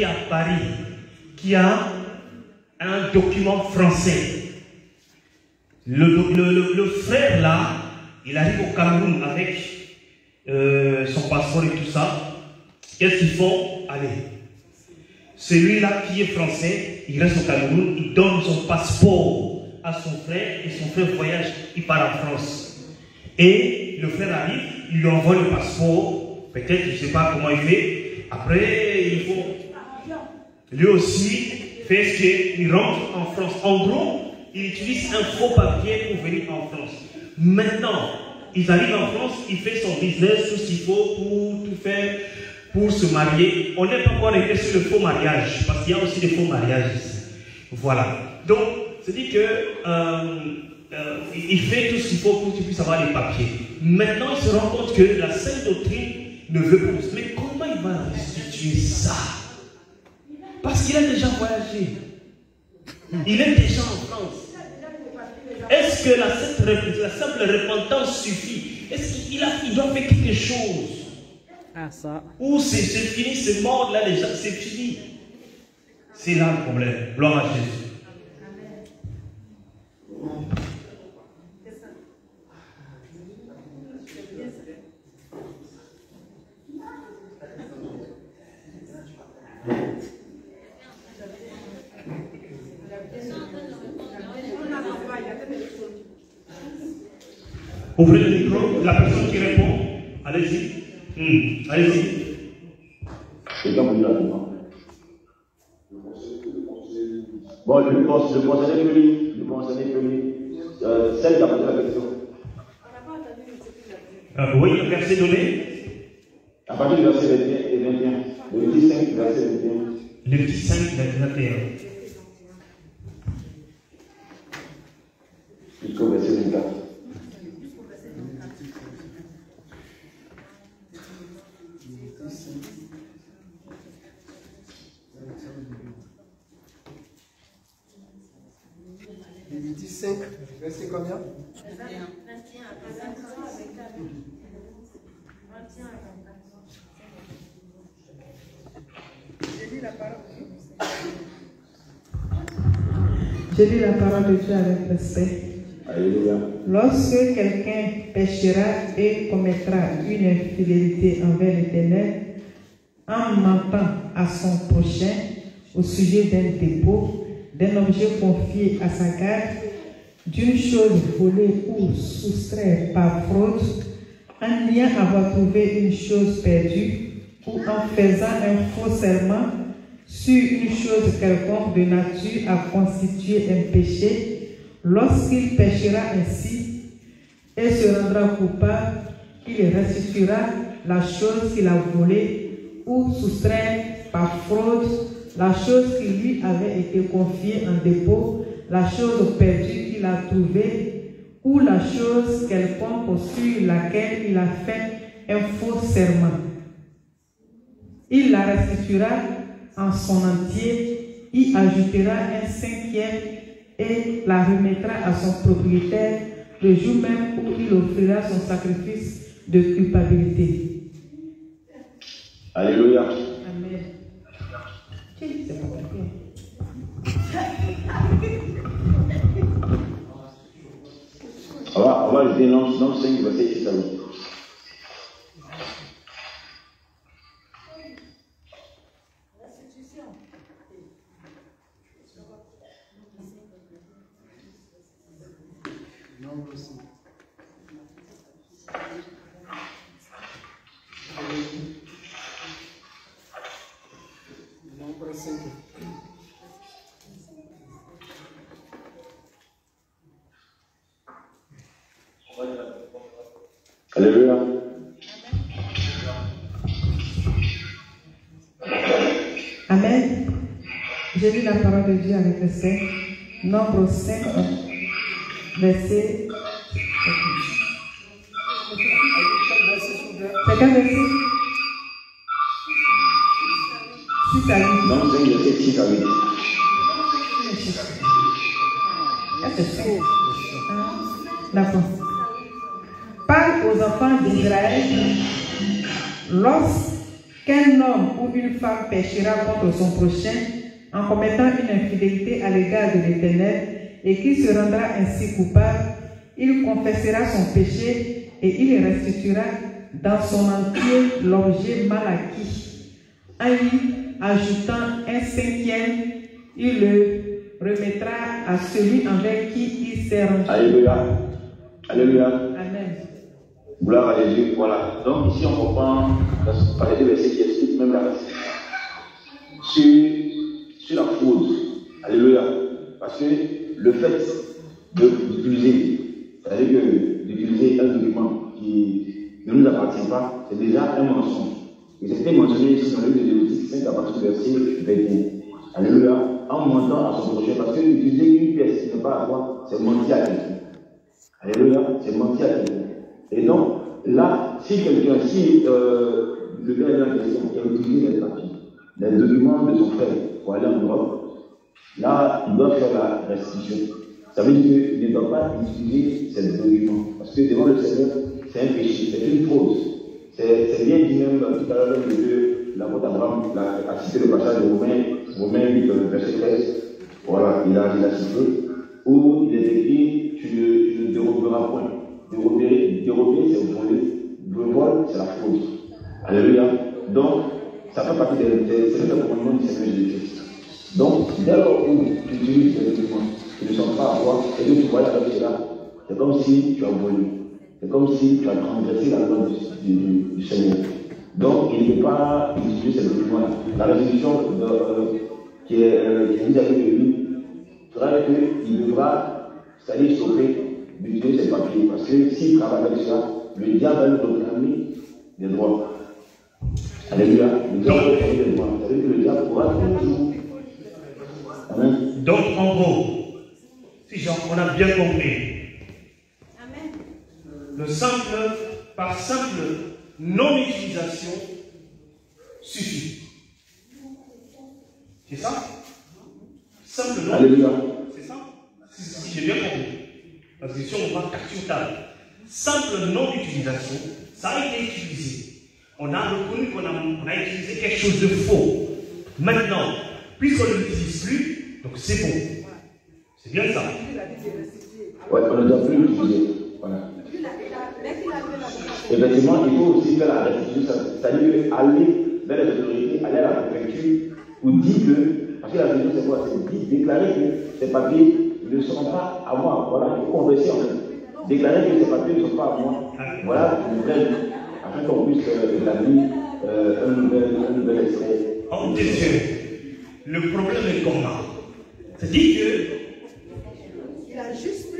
à Paris qui a un document français. Le frère là, il arrive au Cameroun avec son passeport et tout ça. Qu'est-ce qu'ils font? Allez. Celui-là qui est français, il reste au Cameroun, il donne son passeport à son frère et son frère voyage, il part en France. Et le frère arrive, il lui envoie le passeport, peut-être, je ne sais pas comment il fait. Après, il faut. Lui aussi fait ce qu'il rentre en France. En gros, il utilise un faux papier pour venir en France. Maintenant, ils arrivent en France, il fait son business, tout ce qu'il faut pour tout faire. Pour se marier, on n'est pas encore arrivé sur le faux mariage, parce qu'il y a aussi des faux mariages ici. Voilà. Donc, c'est dit que il fait tout ce qu'il faut pour qu'il puisse avoir les papiers. Maintenant, il se rend compte que la Sainte Doctrine ne veut pas. Mais comment il va restituer ça? Parce qu'il a déjà voyagé. Il est déjà en France. Est-ce que la simple repentance suffit? Est-ce qu'il doit faire quelque chose? Ah, ça. Ou c'est fini, c'est mort, là, les gens, c'est fini. C'est là le problème. Gloire à Jésus. Ouvrez le micro, la personne qui répond, allez-y. Allez-y. Bon, le conseiller que lui, celle qui a posé la question. Oui, le verset donné. À partir du verset 21 et 21. Le petit 5, verset 21. Le petit 5, verset 21. Jusqu'au verset 24. Lévitique 5, verset combien? 21. Je lis la parole de Dieu avec respect. Alléluia. Lorsque quelqu'un péchera et commettra une infidélité envers l'Éternel, en mentant à son prochain au sujet d'un dépôt, d'un objet confié à sa garde, d'une chose volée ou soustraite par fraude, en ayant avoir trouvé une chose perdue, ou en faisant un faux serment sur une chose quelconque de nature à constituer un péché, lorsqu'il péchera ainsi et se rendra coupable, il restituera la chose qu'il a volée ou soustraite par fraude, la chose qui lui avait été confiée en dépôt, la chose perdue qu'il a trouvée, ou la chose quelconque sur laquelle il a fait un faux serment. Il la restituera en son entier, y ajoutera un cinquième et la remettra à son propriétaire le jour même où il offrira son sacrifice de culpabilité. Alléluia. Amen. On va ajouter non 5, verset 6 à 8. Alléluia. Amen. J'ai lu la parole de Dieu avec respect. Nombre 5, verset. C'est quel verset? 6 à 8. Non 5, verset 6 à 8. D'accord. Parle aux enfants d'Israël lorsque qu'un homme ou une femme péchera contre son prochain en commettant une infidélité à l'égard de l'Éternel et qu'il se rendra ainsi coupable, il confessera son péché et il restituera dans son entier l'objet mal acquis. En y ajoutant un cinquième, il le remettra à celui envers qui il s'est rendu. Alléluia. Alléluia. Amen. Gloire à Jésus. Voilà. Donc ici on reprend par les deux versets qui expliquent même la sur la fraude. Alléluia. Parce que le fait d'utiliser, c'est-à-dire d'utiliser un document qui ne nous appartient pas, c'est déjà un mensonge. Et c'était mentionné ici dans le livre de Lévitique 5 à partir du verset 21. Alléluia. En mentant à son prochain, parce que utiliser une pièce qui n'est pas à toi, c'est mentir à quelqu'un. Alléluia. C'est mentir à quelqu'un. Et donc, là, si quelqu'un, le gars est en question, qui a utilisé les papiers, les documents de son frère pour aller en Europe, là, il doit faire la restitution. Ça veut dire qu'il ne doit pas utiliser ces documents. Parce que devant le Seigneur, c'est un péché, c'est une fraude. C'est bien dit même tout à l'heure de l'apôtre Abraham, a cité le passage de Romains 8, verset 13. Voilà, il a cité, où il est écrit, tu ne déroberas point. Dérober, c'est voler. Le vol, c'est la fraude. Alléluia. Donc, ça fait partie des commandements du Seigneur Jésus-Christ. Donc, dès lors où tu utilises ces documents qui ne sont pas à toi, et que tu vois avec cela, c'est comme si tu as volé. C'est comme si tu as transgressé la loi du Seigneur. Donc, il ne peut pas utiliser ces documents-là. La résolution qui est mise avec lui fera qu'il devra s'aller sauver d'utiliser ces papiers. Parce que s'il travaille avec ça, le diable va lui proclamer des droits. Alléluia. Le diable va lui proclamer des droits. C'est-à-dire que le diable pourra toujours. Amen. Donc, en gros, si on a bien compris, par simple non-utilisation, suffit. C'est ça? Simple non. Alléluia. C'est ça? Si j'ai bien compris. Parce que si on va sur table, simple non-utilisation, ça a été utilisé. On a reconnu qu'on a utilisé quelque chose de faux. Maintenant, puisqu'on ne l'utilise plus, donc c'est bon. C'est bien ça. Ouais, on ne doit plus l'utiliser. Voilà. Effectivement, il faut aussi faire la restitution, c'est-à-dire aller vers les autorités, aller à la préfecture pour dire que, parce que la restitution c'est quoi? C'est déclarer que ces papiers ne sont pas à moi. Voilà, il faut converser en fait. Déclarer que ces papiers ne sont pas à moi. Voilà une vraie, afin qu'on puisse établir un nouvel extrait. Oh Dieu, le problème est comment? C'est-à-dire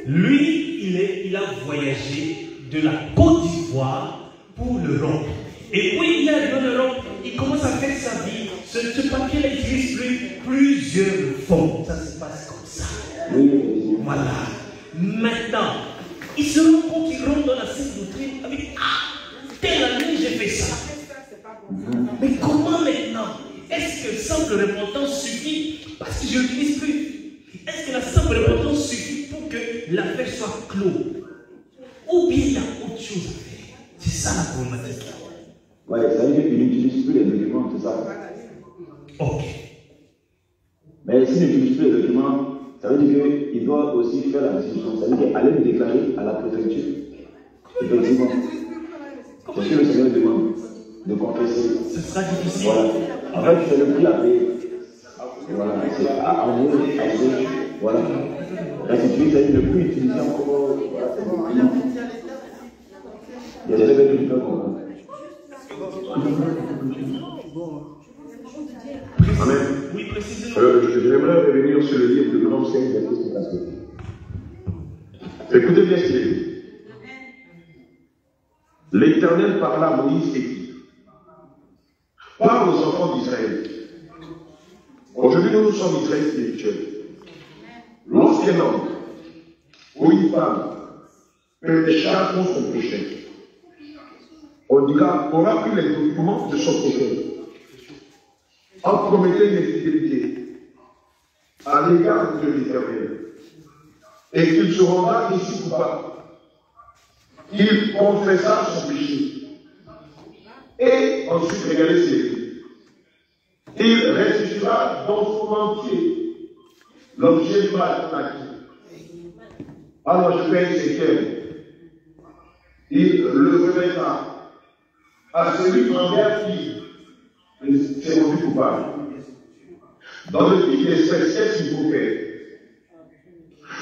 que lui, il a voyagé de la Côte d'Ivoire pour l'Europe. Et oui, il est dans l'Europe, il commence à faire sa vie. Ce papier-là, il utilise plusieurs fonds. Ça se passe comme ça. Oui. Voilà. Maintenant, il se rend compte qu'il rentre dans la Sainte Doctrine avec telle année j'ai fait ça. Mais comment maintenant? Est-ce que simple repentance suffit parce que je l'utilise plus? Est-ce que la simple repentance suffit pour que l'affaire soit close? Ou bien il y a autre chose à faire? C'est ça la problématique. Oui, ça veut dire qu'il n'utilise plus les documents, c'est ça. Ok. Mais s'il n'utilise plus les documents, ça veut dire qu'il doit aussi faire la restitution. Ça veut dire aller le déclarer à la préfecture. Effectivement. C'est ce que le Seigneur demande, de confesser. Ce sera difficile. Voilà. En fait, c'est le prix à payer. Voilà, c'est à enlever, voilà. Restituer, c'est ne plus utiliser encore. Il y a des événements qui peuvent. Amen. Oui, précisément. J'aimerais revenir sur le livre de Nombre 5, verset 54. Écoutez bien ce qu'il dit. L'Éternel parla à Moïse et dit: parle aux enfants d'Israël. Aujourd'hui, nous sommes Israël spirituel. Lorsqu'un homme ou une femme péchera contre son péché, on dira qu'on aura pris les documents de son péché en promettant une infidélité à l'égard de l'Éternel et qu'il se rendra ici coupable. Il confessa son péché. Et ensuite, regardez ce qu'il dit. Il restituera dans son entier l'objet du mal acquis. Alors je paye 5e. Il le remettra à celui envers qui s'est rendu coupable. Dans le type d'espèce, qu'est-ce qu'il faut faire?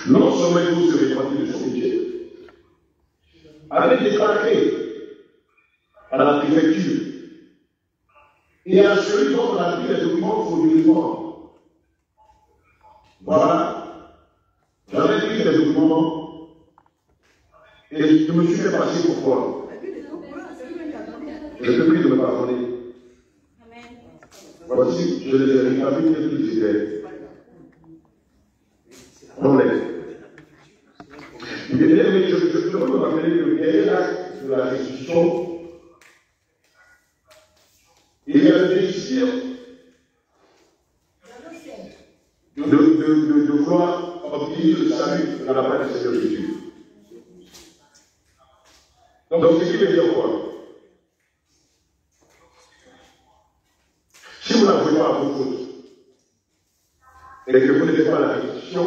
Non seulement il faut se repentir de son péché, avec déclaré à la préfecture et à celui dont on a pris les documents frauduleusement. Voilà. J'avais pris les documents et je me suis fait passer pour quoi? Je te prie de me pardonner. Voici, je les ai rétablis tels qu'ils étaient. On l'aide. Mais je peux me rappeler que quel est l'acte de la restitution? Il y a le désir de vouloir obtenir le salut dans la part du Seigneur Jésus. Donc, ce qui veut dire quoi? Si vous n'avouez pas à vos fautes et que vous ne faites pas la restitution,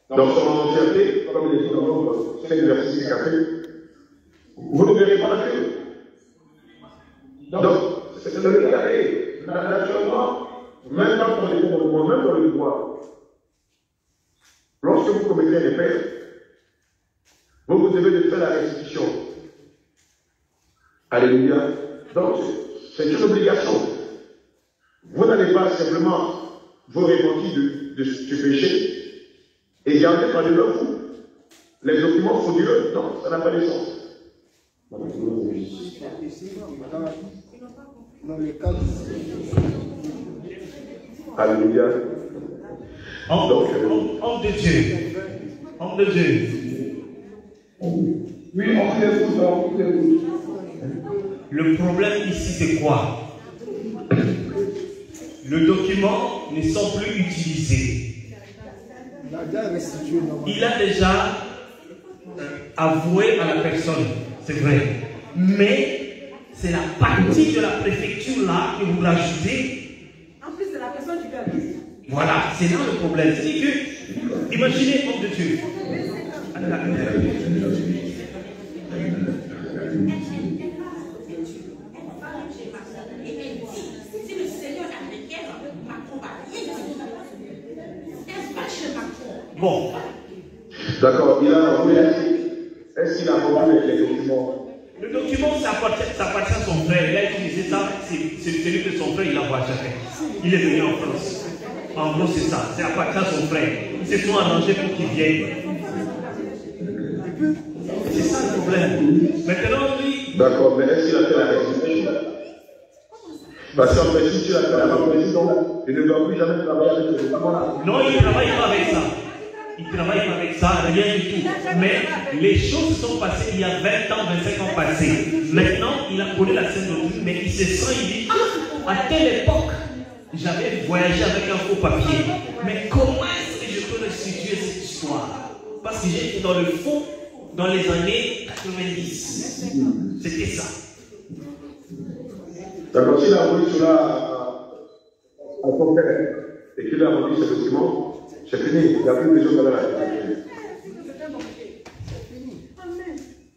dans son entièreté, comme il est dit dans Nombre 5, verset 6 café, vous ne verrez pas Dieu. Donc, c'est le regarder. Naturellement, même quand on est dans le monde, même dans le droit, lorsque vous commettez un effet, vous devez faire la restitution. Alléluia. Donc, c'est une obligation. Vous n'allez pas simplement vous repentir du péché et garder par devant vous les documents frauduleux. Non, ça n'a pas de sens. Alléluia. Homme de Dieu. Homme de Dieu. Oui, on t'écoute. Le problème ici, c'est quoi? Le document ne sont plus utilisés. Il a déjà avoué à la personne, c'est vrai. Mais c'est la partie de la préfecture là que vous rajoutez. En plus, c'est la personne qui fait. Voilà, c'est là le problème. C'est que, imaginez, homme de Dieu. Bon. D'accord, il a avoué. Est-ce qu'il a avoué les documents? Le document, ça appartient à son frère. Il a utilisé ça, c'est celui que son frère il envoie à chacun. Il est venu en France. En gros, c'est ça. Ça appartient à son frère. Ils se sont arrangés pour qu'il vienne. C'est ça le problème. Maintenant, lui. D'accord, mais est-ce qu'il a fait la restitution? Parce qu'en fait, si tu as fait la restitution, il ne doit plus jamais travailler avec ce document-là. Non, il ne travaille pas avec ça. Il ne travaille pas avec ça, rien du tout. Mais les choses se sont passées il y a 20 ans, 25 ans passés. Maintenant, il a connu la scène doctrine, mais il se sent, il dit, à telle époque, j'avais voyagé avec un faux papier. Mais comment est-ce que je peux restituer cette histoire? Parce que j'étais dans le fond dans les années 90. C'était ça. D'accord, s'il a envoyé cela à son père et qu'il a rendu ce document, c'est fini, il n'y a plus besoin d'aller à la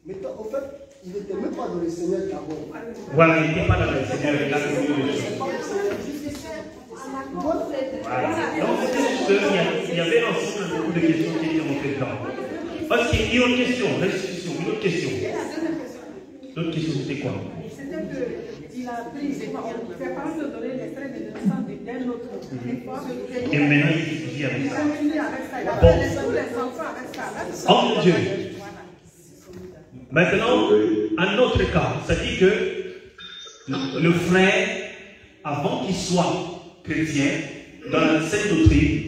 Mais en fait, il n'était même pas dans le Seigneur d'abord. Voilà, il n'était pas dans le Seigneur, il a connu les choses. Voilà. Donc, c'était juste il y avait ensemble beaucoup de questions qui étaient montées dedans. Parce qu'il y a une autre question, restitution, une autre question. L'autre question, c'était quoi? C'était qu'il a pris, ses parents de donner les frais de naissance d'un autre. Et maintenant, il vit avec ça. Bon. Oh Dieu. Maintenant, un autre cas, c'est-à-dire que le frère, avant qu'il soit chrétien, dans la sainte doctrine,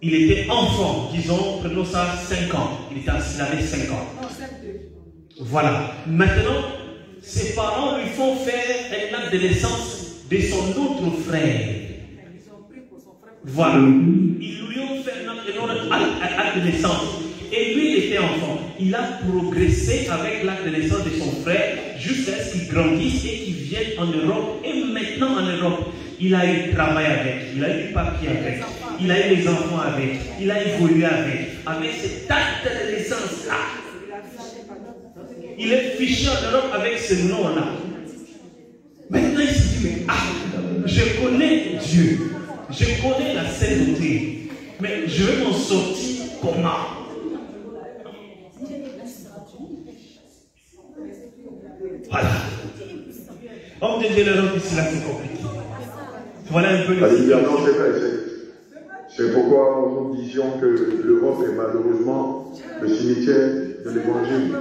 il était enfant, disons, prenons ça 5 ans. Il avait 5 ans. Voilà. Maintenant, ses parents lui font faire un acte de naissance de son autre frère. Voilà. Ils lui ont fait un acte de naissance. Et lui, il était enfant. il a progressé avec l'acte de naissance de son frère jusqu'à ce qu'il grandisse et qu'il vienne en Europe. Et maintenant en Europe, il a eu travail avec, il a eu du papier avec, il a eu les enfants avec, il a évolué avec cet acte de naissance-là. Il est fiché en Europe avec ce nom-là. Maintenant, il se dit, mais je connais Dieu, je connais la sainteté, mais je vais m'en sortir comment? Voilà. Homme de Dieu, l'Europe ici, là, c'est compliqué. Voilà un peu le c'est pourquoi nous disions que l'Europe est malheureusement le cimetière de l'Évangile.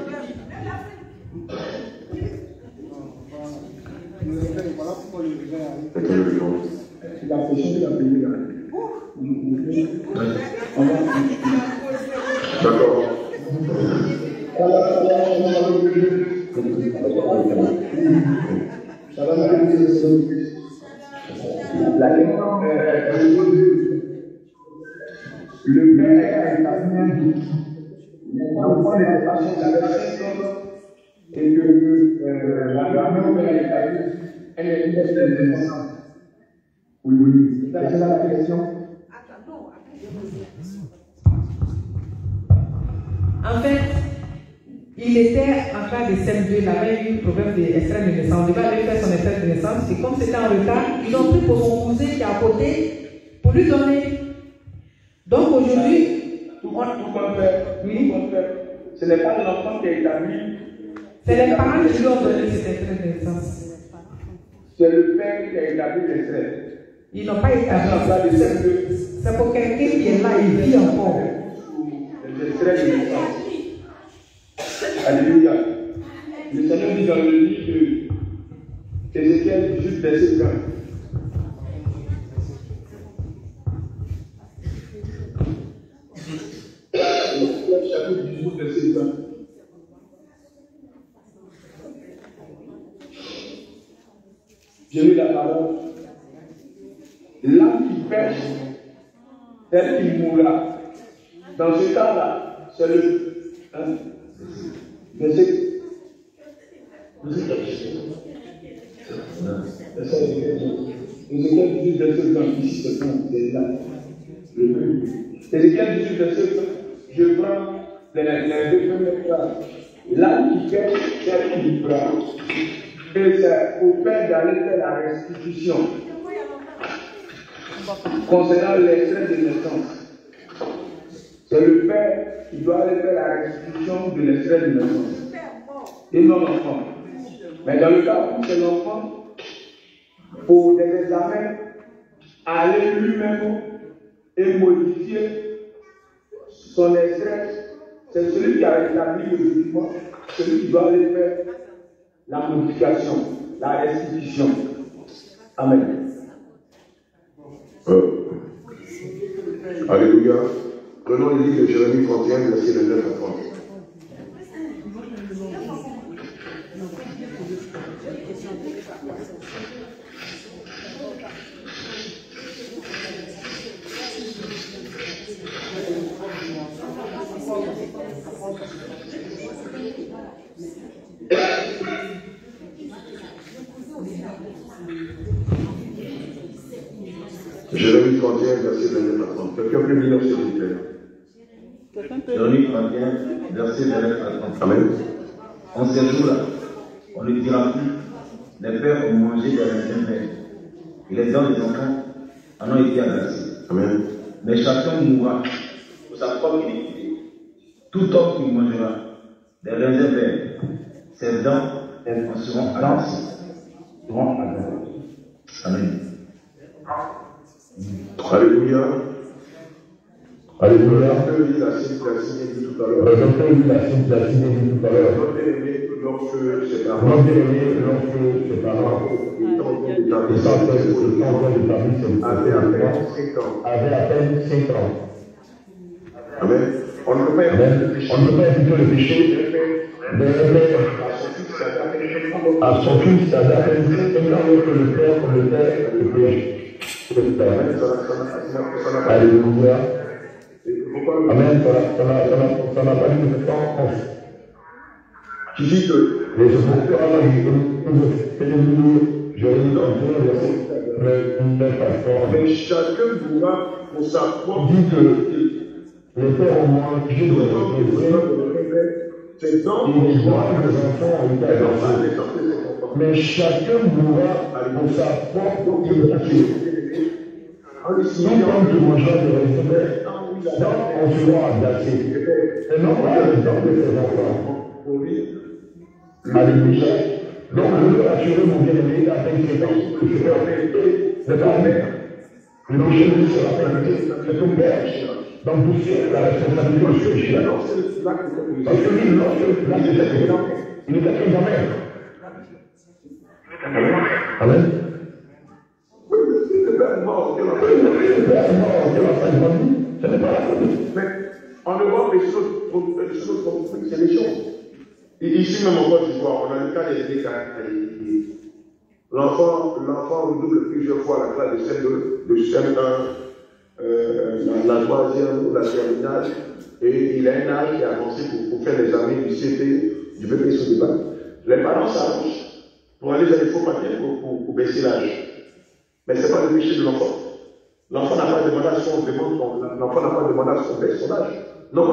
D'accord. Le père a établi un doute. L'enfant n'était pas chez la personne et que la grand-mère a établi elle est une de naissance. Oui. C'est ça la question. En fait, il était en cas de CM2, il avait eu un problème d'extrait de naissance. Il devait aller faire son extrait de naissance et comme c'était en retard, ils ont pris pour son cousin qui est à côté pour lui donner. Donc aujourd'hui, tout compte fait, oui. Ce n'est pas l'enfant qui est établi. C'est les parents qui lui ont donné cet extrait de naissance. C'est le père qui a établi l'extrait. Ils n'ont pas établi. C'est pour quelqu'un qui est là, il vit encore. L'extrait de naissance. Alléluia. Le Seigneur dit dans le livre d'Ézéchiel, juste verset 20. Chapitre 18, verset 20. J'ai lu la parole. L'âme qui pêche, tel qu'il mourra. Dans ce cas-là, c'est le. Verset 18, verset 20. Ici, c'est là. Ézéchiel 18, verset 20. Je prends les deux premières phrases. L'âme qui pêche, tel qu'il prend. Et c'est au père d'aller faire la restitution concernant l'extrait de naissance. C'est le père qui doit aller faire la restitution de l'extrait de naissance. Et non l'enfant. Mais dans le cas où c'est l'enfant, pour des examens, aller lui-même et modifier son extrait, c'est celui qui a établi le document, celui qui doit aller faire la modification, la restitution. Amen. Alléluia. Prenons le livre de Jérémie 31, verset 29 à 30. Jérémie 31, verset 29 à 30. Quelqu'un peut lire, s'il vous plaît. Jérémie 31, verset 29 à 30. Amen. En ces jours-là, on ne dira plus, les pères ont mangé des raisins verts, et les dents des enfants en ont été agressés. Amen. Mais chacun mourra pour sa propre iniquité. Tout homme qui mangera des raisins verts, ses dents en seront agressées. Amen. Alléluia. Alléluia. Le docteur lit la citation dit tout à l'heure. Lorsque ses parents avaient à peine 5 ans. Amen. On ne peut pas imputer le péché à son fils, ça a peine 5 ans que le père le péché. Alléluia. Amen. Ça n'a pas dû me faire qui dit que mais chacun mourra pour sa propre vie. Les pères ont mangé de c'est dans les enfants ont été adoptés. Mais chacun mourra pour sa propre identité. Non comme tu mangeras de réserve, non on sera adapté. Et non pas le temps de ses enfants. Alléluia. Donc je veux rassurer mon bien-aimé avec ses temps. Je vais parler. Le péché lui sera permis. C'est ton père. Donc vous serez la responsabilité de ce péché. Parce que lui, lorsque il est à jamais. Amen. Mais en Europe, les choses compliquées, c'est les choses. Ici même en Côte d'Ivoire, on a le cas des caractéristiques. L'enfant redouble plusieurs fois la classe de CM1, la troisième ou la terminale, et il a un âge qui est avancé pour faire les amis du CP, du BP sur le bac. Les parents s'arrangent pour aller vers les faux papiers pour baisser l'âge. Mais ce n'est pas le péché de l'enfant. L'enfant n'a pas demandé à son baisse son âge. Non.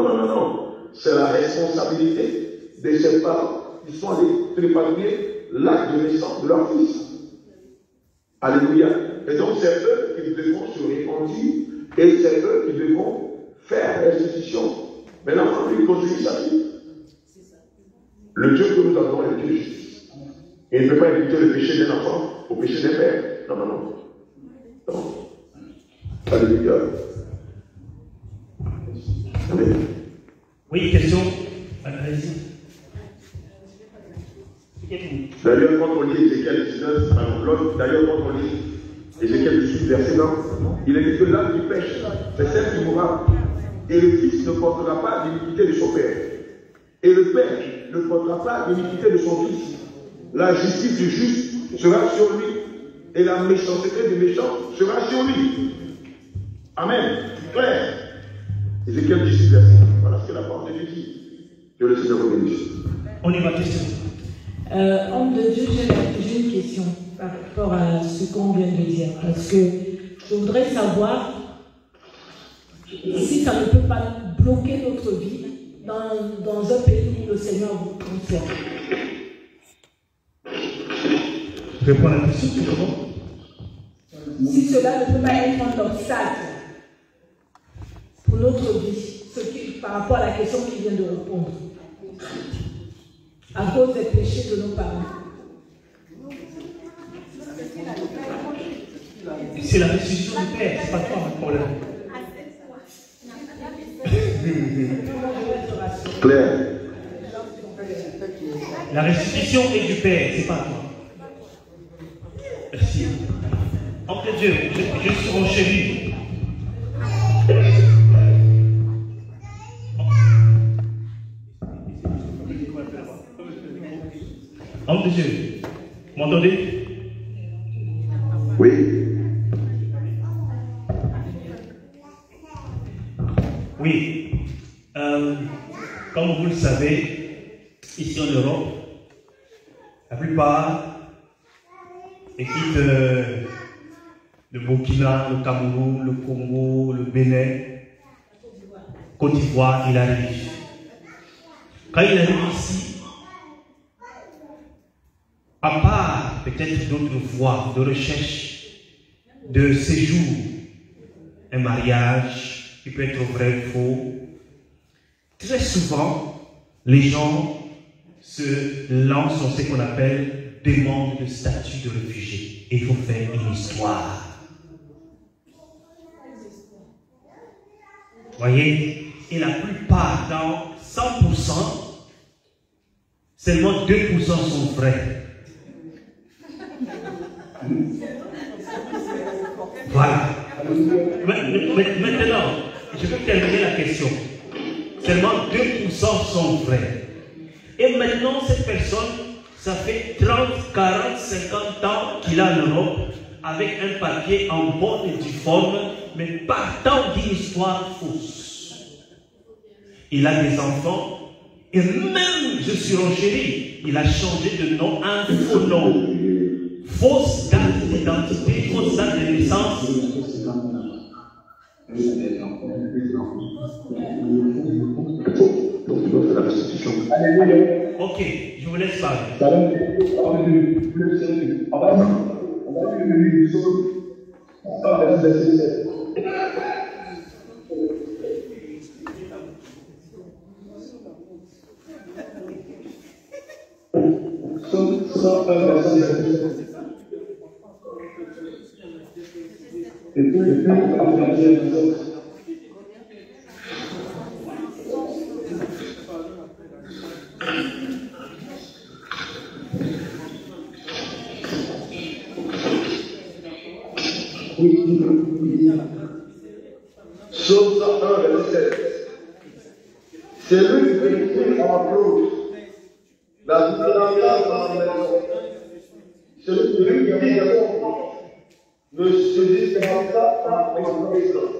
C'est la responsabilité de ses parents qui sont allés trépatouiller l'acte de naissance de leur fils. Alléluia. Et donc c'est eux qui devront se répandre et c'est eux qui devront faire l'institution. Mais l'enfant lui continue sa vie. Le Dieu que nous avons est le Dieu de justice. Et il ne peut pas imputer le péché d'un enfant au péché d'un père. Non. Alléluia. Amen. Oui, question. Allez-y. D'ailleurs, quand on lit Ézéchiel 19, d'ailleurs, quand on lit Ézéchiel 18, verset 9, il est dit que l'âme qui pêche, c'est celle qui mourra. Et le fils ne portera pas l'iniquité de son père. Et le père ne portera pas l'iniquité de son fils. La justice du juste sera sur lui. Et la méchanceté du méchant sera sur lui. Amen. Claire. Ézéchiel 18, verset 9. Voilà ce que la parole de Dieu dit. Que le Seigneur vous bénisse. On y va, question. Homme de Dieu, j'ai une question par rapport à ce qu'on vient de dire. Parce que je voudrais savoir si ça ne peut pas bloquer notre vie dans un pays où le Seigneur vous concerne. Je vais prendre la question, comment? Si cela ne peut pas être un obstacle pour notre vie, par rapport à la question qu'il vient de répondre, à cause des péchés de nos parents. C'est la restitution du Père, c'est pas toi le problème. Claire. La restitution est du Père, c'est pas toi. Merci. Entre Dieu, je suis renchéri. Homme de Dieu, vous m'entendez? Oui. Oui. Comme vous le savez, ici en Europe, la plupart quittent le Burkina, le Cameroun, le Congo, le Bénin, Côte d'Ivoire, il arrive. Quand il arrive ici, à part peut-être d'autres voies de recherche, de séjour, un mariage qui peut être vrai ou faux, très souvent, les gens se lancent dans ce qu'on appelle demande de statut de réfugié. Et il faut faire une histoire. Vous voyez? Et la plupart, dans 100%, seulement 2% sont vrais. Voilà. Maintenant, je vais terminer la question. Seulement 2% sont vrais. Et maintenant, cette personne, ça fait 30, 40, 50 ans qu'il est en Europe avec un papier en bonne et due forme, mais partant d'une histoire fausse. Il a des enfants Et même, je suis renchéri, il a changé de nom à un faux nom. Fausse date d'identité, fausse date de naissance. Ok, je vous laisse parler. Psaume 101, verset 7. C'est lui qui fait en cause la gouvernance dans la maison. Celui qui dit ne se distingue pas en présence.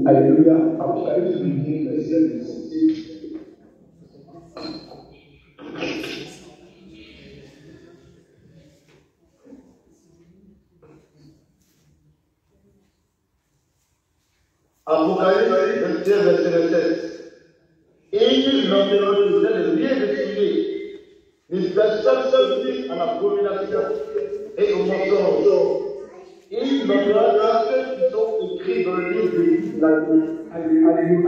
Alléluia. Apocalypse 1, verset 7. Apocalypse 21, verset 7. Et il n'entendra rien de souillé, ni personne se à la abomination et au mensonge. Et il n'entendra que ceux qui sont écrits dans le livre de la vie. Alléluia.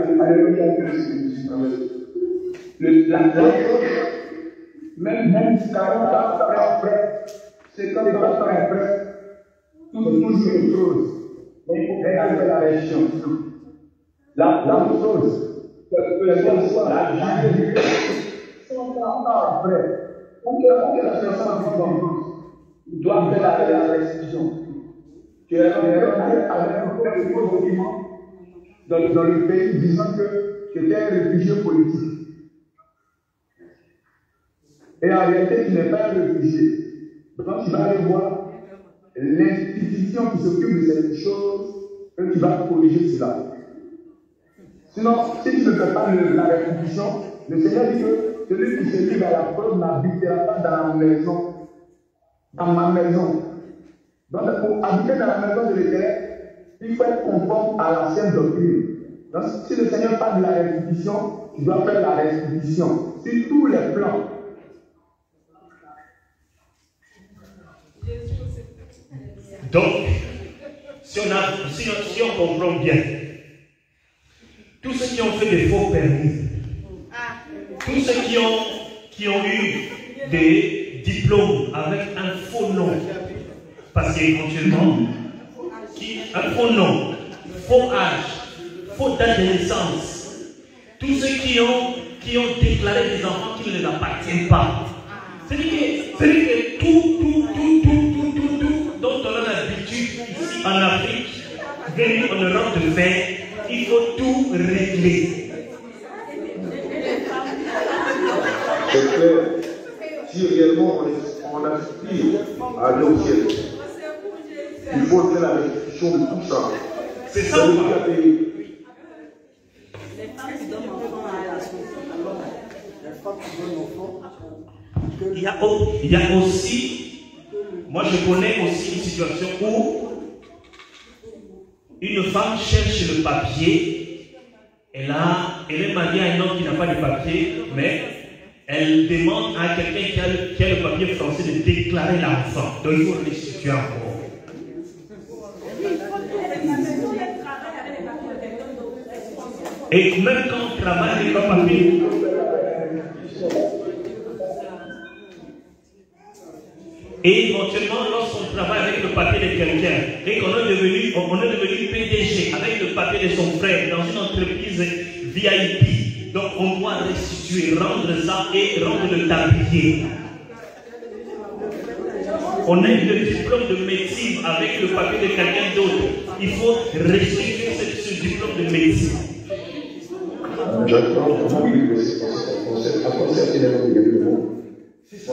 Même 40 ans après, 50 ans après, toujours une chose. Mais il faut faire la réaction. La même chose. La Judée, 100 ans après, quand la personne doit faire la restitution. Tu es avec un faux document dans le pays disant que tu étais un réfugié politique. Et en réalité, tu n'es pas un réfugié. Donc tu vas aller voir l'institution qui s'occupe de cette chose et tu vas corriger cela. Sinon, si tu ne fais pas la restitution, le Seigneur dit que celui qui se livre à la preuve n'habitera pas dans la maison, dans ma maison. Donc, pour habiter dans la maison de l'Éternel, il faut être conforme à la sainte doctrine. Donc, si le Seigneur parle de la restitution, tu dois faire la restitution sur tous les plans. Donc, si on comprend bien, tous ceux qui ont fait des faux permis, tous ceux qui ont eu des diplômes avec un faux nom, parce qu'éventuellement, un faux nom, faux âge, faux date de naissance, tous ceux qui ont déclaré des enfants qui ne les appartiennent pas. C'est-à-dire que tout dont on a l'habitude ici en Afrique, venir en Europe de faire, il faut tout régler. C'est clair. Si réellement on aspire à aller au ciel, il faut faire la restitution de tout ça. C'est ça ou pas? Les femmes qui donnent enfants à la source, alors les femmes qui donnent enfants. Il y a aussi, moi je connais aussi une situation où une femme cherche le papier, elle est mariée à un homme qui n'a pas de papier, mais elle demande à quelqu'un qui a le papier français de déclarer l'enfant. Donc il faut restituer encore. Et même quand on travaille avec le papier, et éventuellement, lorsqu'on travaille avec le papier de quelqu'un et qu'on est devenu PDG avec le papier de son frère dans une entreprise VIP, donc on doit restituer, rendre ça et rendre le tablier. On a eu le diplôme de médecine avec le papier de quelqu'un d'autre. Il faut restituer ce diplôme de médecine. J'apprends comment il veut se concept. À concept, il est dans le monde. C'est ça.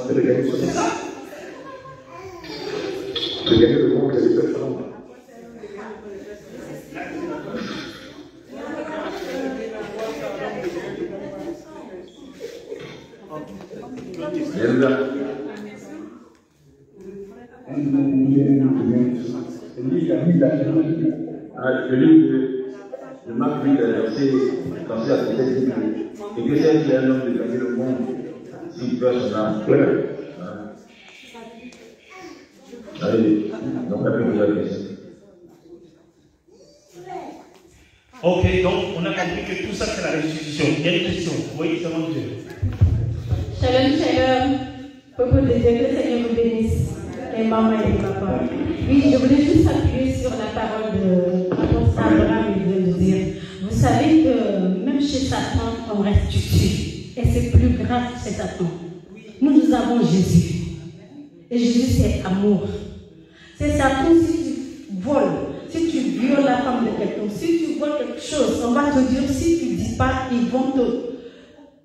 De gagner le monde, c'est le peuple. Alléluia. Le livre de Marc 8, verset à 17, et que c'est un homme de gagner le monde s'il perd son âme. Allez, donc la première question. Ok, donc on a compris que tout ça c'est la restitution. Il y a une question. Oui, c'est mon Dieu. Shalom, shalom. Peuple de Dieu, que le Seigneur vous bénisse. Et maman et papa. Oui, je voulais juste appuyer sur la parole de Abraham, il vient de dire. Vous savez que même chez Satan, on restitue. Et c'est plus grave chez Satan. Nous avons Jésus. Et Jésus, c'est amour. C'est Satan, si tu voles, si tu violes la femme de quelqu'un, si tu voles quelque chose, on va te dire, si tu ne dis pas, ils vont te...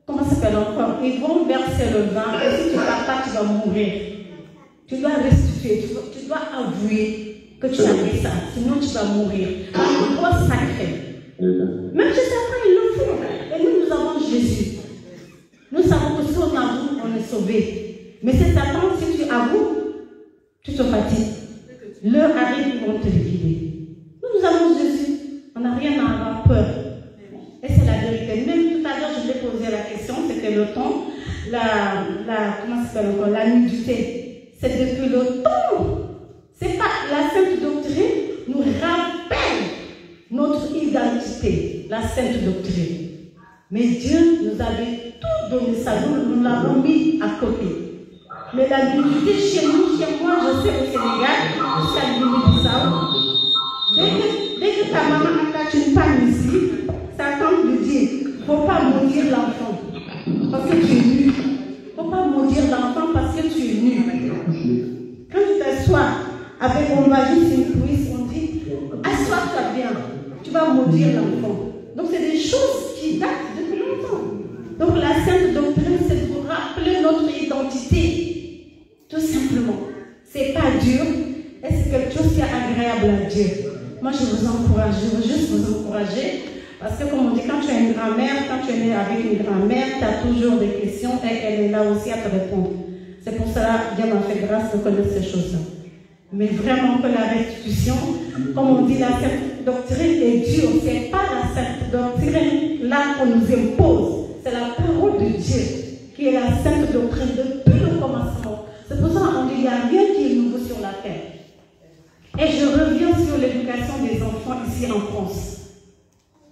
Comment ça s'appelle encore? Ils vont verser le vin, et si tu ne parles pas, tu vas mourir. Tu dois restituer, tu dois avouer que tu as fait ça, sinon tu vas mourir. C'est une loi sacrée. Même chez Satan, ils le font. Et nous avons Jésus. Nous savons que si on avoue, on est sauvé. Mais c'est Satan, si tu avoues, tu te fatigues. L'heure arrive, ils vont te liquider. Nous avons Jésus. On n'a rien à avoir peur. Et c'est la vérité. Même tout à l'heure, je vais poser la question, c'était le temps, comment ça s'appelle encore, la nudité. C'est depuis le temps. C'est pas la sainte doctrine nous rappelle notre identité, la sainte doctrine. Mais Dieu nous avait tout donné ça, nous l'avons mis à côté. Mais la nudité chez nous, chez moi, je sais au Sénégal, je suis à Guinée-Bissau. Dès que ta maman attache une panne ici, Satan lui dit, il ne faut pas maudire l'enfant parce que tu es nu. Il ne faut pas maudire l'enfant parce que tu es nu. Quand tu t'assois avec mon mari, c'est une cuisse, on dit, assois-toi bien, tu vas maudire l'enfant. Donc c'est des choses qui datent depuis longtemps. Donc la sainte doctrine, c'est de vous rappeler notre identité. Tout simplement. C'est pas dur, et c'est quelque chose qui est agréable à Dieu. Moi je vous encourage, je veux juste vous encourager. Parce que comme on dit, quand tu as une grand-mère, quand tu es né avec une grand-mère, tu as toujours des questions et elle est là aussi à te répondre. C'est pour cela que Dieu m'a fait grâce de connaître ces choses-là. Mais vraiment que la restitution, comme on dit, la sainte doctrine est dure. Ce n'est pas la sainte doctrine là qu'on nous impose. C'est la parole de Dieu qui est la sainte doctrine depuis le commencement. C'est pour ça qu'on dit qu'il n'y a rien qui est nouveau sur la terre. Et je reviens sur l'éducation des enfants ici en France.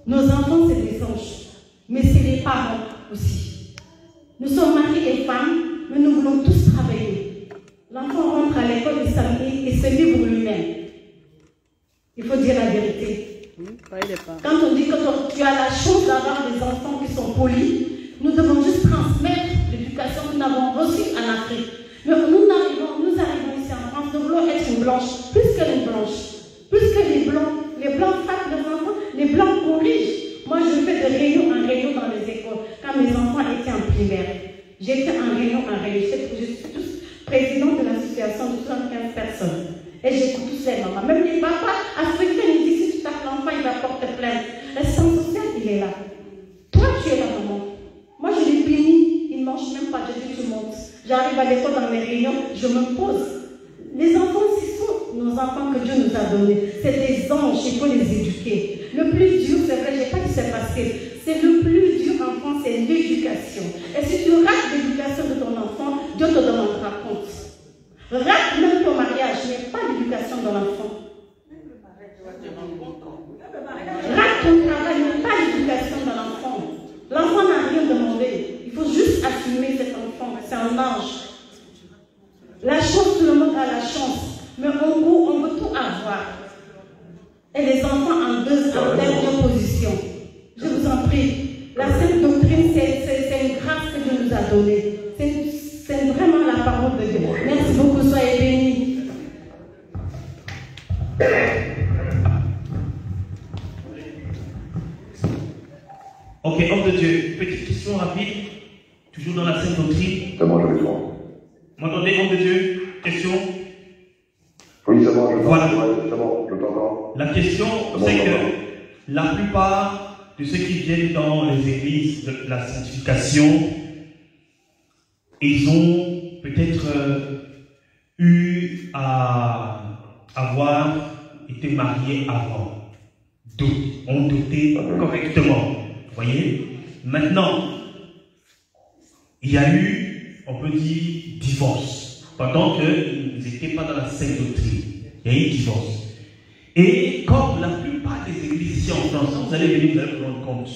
Nos enfants, c'est des anges, mais c'est les parents aussi. Nous sommes maris et femmes, mais nous voulons tous travailler. L'enfant rentre à l'école et se livre lui-même. Il faut dire la vérité. Quand on dit que tu as la chance d'avoir des enfants qui sont polis, nous devons juste transmettre l'éducation que nous avons reçue en Afrique. Mais nous arrivons ici en France, nous voulons être une blanche, plus que les blanches, plus que les blancs. Les blancs frappent les enfants, les blancs corrigent. Moi, je fais de réunion en réunion dans les écoles. Quand mes enfants étaient en primaire, j'étais en réunion. Je suis tous président de l'association de 75 personnes. Et j'écoute tous les mamans. Même les papas africains, ils disent si tu tapes l'enfant, il va porter plainte. Le centre social, il est là. Toi, tu es la maman. Moi, je les punis. Ils ne mangent même pas. Je dis tout le monde. J'arrive à l'école dans les réunions, je me pose. Les enfants, ce sont nos enfants que Dieu nous a donnés. C'est des anges, il faut les éduquer. Le plus dur, c'est vrai, je n'ai pas dit c'est facile. C'est le plus dur en France, c'est l'éducation. Et si tu rates l'éducation de ton enfant, Dieu te demandera compte. Rate même ton mariage, il n'y a pas d'éducation dans l'enfant. Rate ton travail, il n'y a pas d'éducation dans l'enfant. L'enfant n'a rien demandé. Il faut juste assumer cet enfant. C'est un ange. La chance, tout le monde a la chance. Mais on veut tout avoir. Et les enfants en dernière position. Je vous en prie. La sainte doctrine, c'est une grâce que Dieu nous a donnée. C'est vraiment la parole de Dieu. Merci beaucoup, soyez bénis. Ok, homme de Dieu, petite question rapide, toujours dans la sainte doctrine. C'est moi, je réponds. M'entendez, homme de Dieu? Question? Oui, c'est bon, voilà. C'est bon, je t'entends. La question, c'est que la plupart de ceux qui viennent dans les églises de la sanctification, ils ont peut-être eu à avoir été mariés avant. Ont doté correctement. Vous voyez? Maintenant, il y a eu, on peut dire, divorce. Pendant qu'ils n'étaient pas dans la sainte doctrine. Il y a eu divorce. Et comme la plupart des églises ici en France, vous allez venir, vous allez vous rendre compte.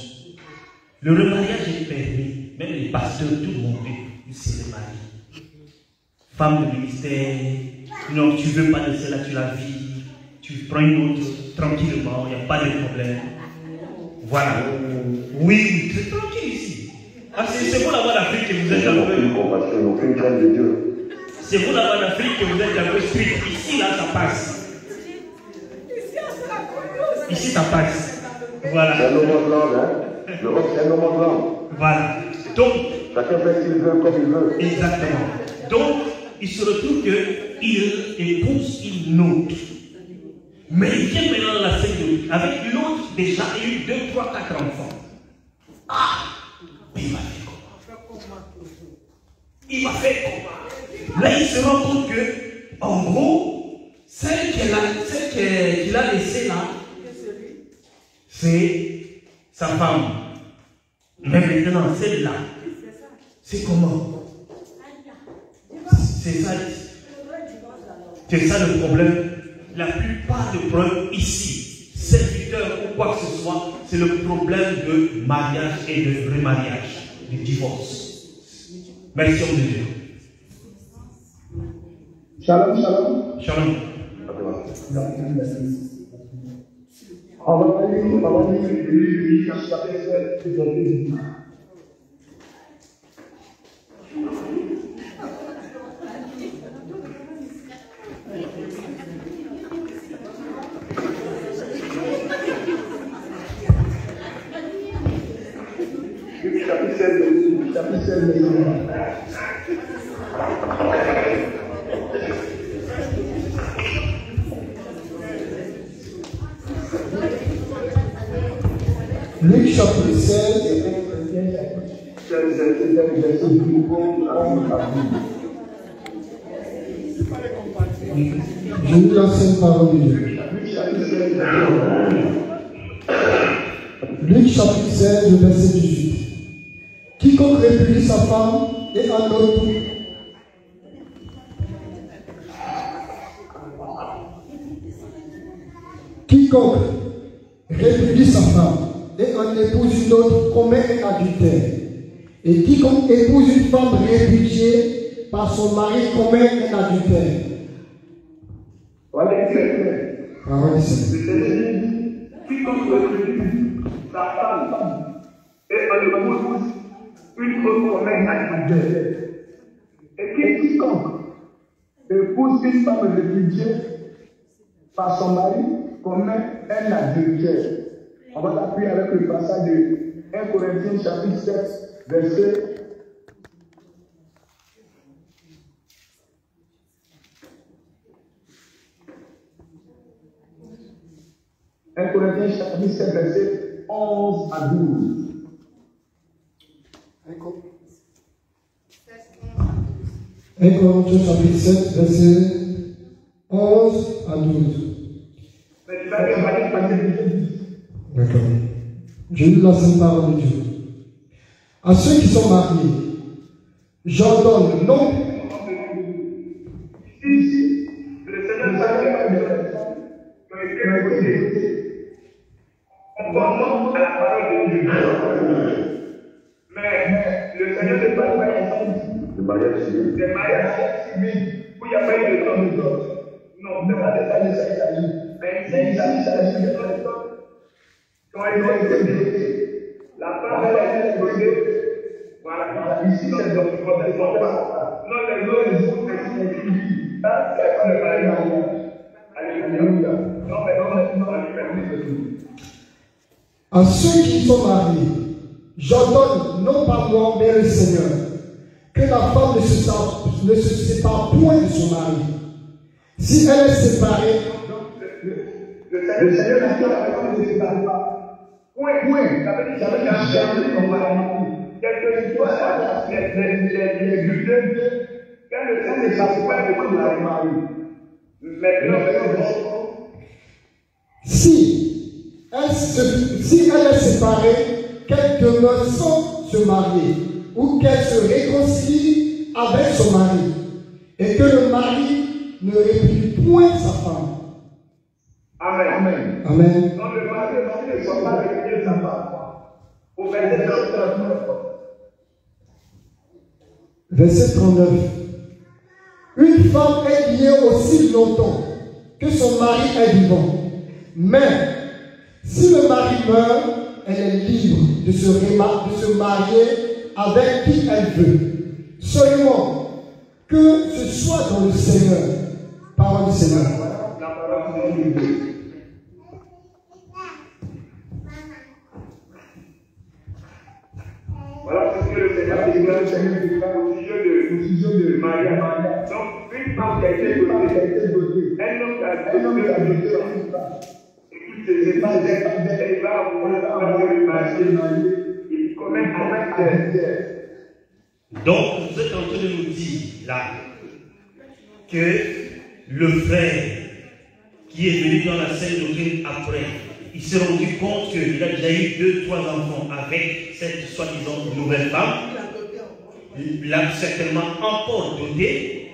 Le remariage est permis. Même les pasteurs, tout le monde peut se remarier. Femme de ministère, non, tu ne veux pas de celle-là, tu la vis. Tu prends une autre tranquillement, il n'y a pas de problème. Voilà. Oui, c'est tranquille ici. Ah, c'est vous là-bas d'Afrique que vous êtes un peu. C'est vous là-bas d'Afrique que vous êtes un peu strict. Ici, là, ça passe. Ici, ça passe. Voilà. C'est un moment blanc, hein? L'Europe, c'est un moment blanc. Voilà. Donc, chacun fait ce qu'il veut comme il veut. Exactement. Donc, il se retrouve qu'il épouse une autre. Mais il vient maintenant dans la scène de avec l'autre, déjà, il y a eu 2, 3, 4 enfants. Ah! Il m'a fait comment? Il m'a fait comment? Là, il se rend compte que, en gros, celle qu'il a laissée là, c'est sa femme. Mais maintenant, celle-là, c'est comment? C'est ça le problème. La plupart des problèmes ici, serviteurs ou quoi que ce soit, c'est le problème de mariage et de remariage, de divorce. Merci de Dieu. Shalom, shalom. Shalom. On va lire Luc chapitre 16, verset 11 à 12. Je lis la sainte parole de Dieu. Luc chapitre 16, verset 18. Quiconque répudie sa femme est un autre. Quiconque répudie sa femme et en épouse une autre commet un adultère. Et quiconque épouse une femme répudiée par son mari commet un adultère. Voilà, c'est clair. Quiconque répudie sa femme et en épouse une autre commet un adultère. Et quiconque épouse une femme répudiée par son mari commet un adultère. On va l'appuyer avec le passage de 1 Corinthiens chapitre 7, verset 1 Corinthiens chapitre 7, verset 11 à 12. 1 Corinthiens chapitre 7, verset 11 à 12. D'accord. Je lis la sainte parole de Dieu. À ceux qui sont mariés, j'ordonne non. Ici, le Seigneur a été conformément à la parole de Dieu. Mais le Seigneur ne parle pas Le mariage civil. des mariages civils où il n'y a pas eu de temps. Non, ce n'est pas de ça qu'il s'agit. Mais ici, il s'agit de temps. Quand ils ont été, la femme a été posée. Voilà, ici, c'est donc une protection. Non, les autres, ils sont exclusifs. Ça, c'est pas le mariage. Alléluia. Non, mais non, on lui permet de tout. À ceux qui sont mariés, j'ordonne non pas moi, mais le Seigneur, que la femme ne se sépare point de son mari. Si elle est séparée, le Seigneur n'a pas la femme ne se sépare pas. Point. Ça veut dire jamais ton mari. quelque chose, les bulletins, quand le sang ne s'appelle pas de mari. Maintenant, si elle est séparée, qu'elle demeure sans se marier, ou qu'elle se réconcilie avec son mari, et que le mari ne répudie point sa femme. Amen. Amen. Amen. Donc le mari ne soit pas répudié sa femme. Au verset 39. Verset 39. Une femme est liée aussi longtemps que son mari est vivant. Mais si le mari meurt, elle est libre de se marier avec qui elle veut. Seulement que ce soit dans le Seigneur. Parole du Seigneur. La parole de Dieu. Voilà ce que le Seigneur déclare au sujet de Maria. Donc, une femme qui a été dotée, un homme qui a été doté, et qui se sépare d'elle, il va avoir le marié, il commet un acte. Donc, vous êtes en train de nous dire là que le frère qui est venu dans la Sainte Doctrine après, il s'est rendu compte qu'il a déjà eu 2-3 enfants avec cette soi-disant nouvelle femme. Il l'a certainement encore doté.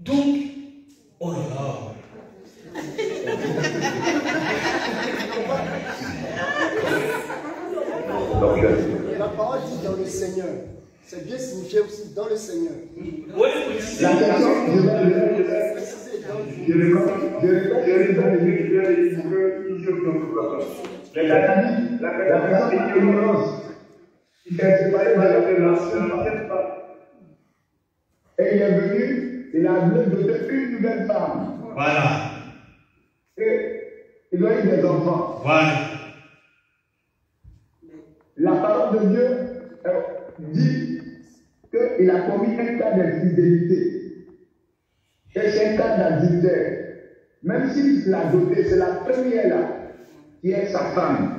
Donc, oh là là. La parole dit dans le Seigneur. C'est bien signifié aussi dans le Seigneur. Oui, La question, je le la personne est ignorance. Il s'est séparé de l'ancienne femme. Et il est venu, il a donné une nouvelle femme. Voilà. Et il doit eu des enfants. Voilà. La parole de Dieu dit qu'il a commis un cas d'infidélité. Et c'est un cas d'adultère. Même s'il l'a doté, c'est la première là qui est sa femme.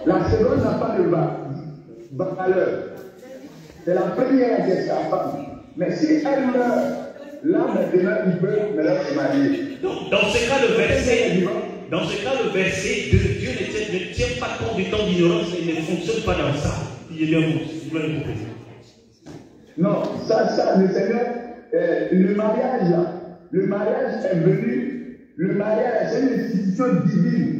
La seconde n'a pas de valeur. C'est la première qui est sa femme. Mais si elle meurt, là maintenant il peut se marier. Donc, dans ce cas, le verset de Dieu ne tient pas compte du temps d'ignorance et ne fonctionne pas dans ça. Il est bien bon. Non, ça, le Seigneur, le mariage est venu, le mariage, c'est une institution divine.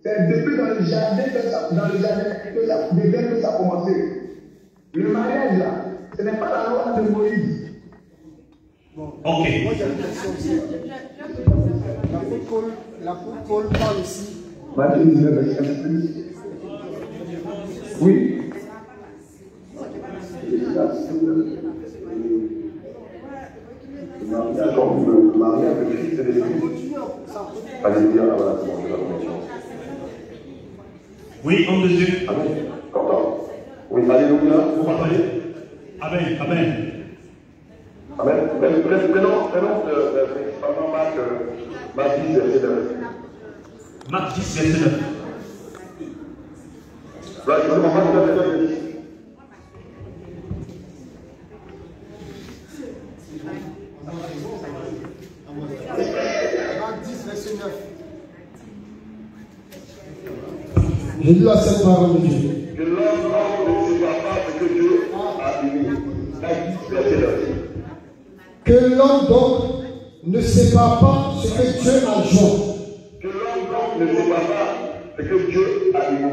C'est depuis dans le jardin que ça a commencé. Le mariage, là, ce n'est pas la loi de Moïse. Bon, ok. Moi, j'ai une question aussi. L'apôtre Paul parle aussi. Matthieu 19, verset 1. Oui. Comme le mariage de Christ et de l'Église. Alléluia, voilà, c'est bon, je la connexion. Oui, en deuxième. Amen. Content? Oui, alléluia, vous m'entendez? Amen, amen. Amen. Prenons principalement Marc 10, verset 9. Marc 10, verset 9. Voilà, je vous demande de verset 10. Marc 10, verset 9. Je lis la sainte parole de Dieu. Que l'homme ne sépare pas ce que Dieu a aimé. Marc 10, verset 9. Que l'homme donc ne sépare pas ce que Dieu a joint. Que l'homme donc ne sépare pas ce que Dieu a aimé.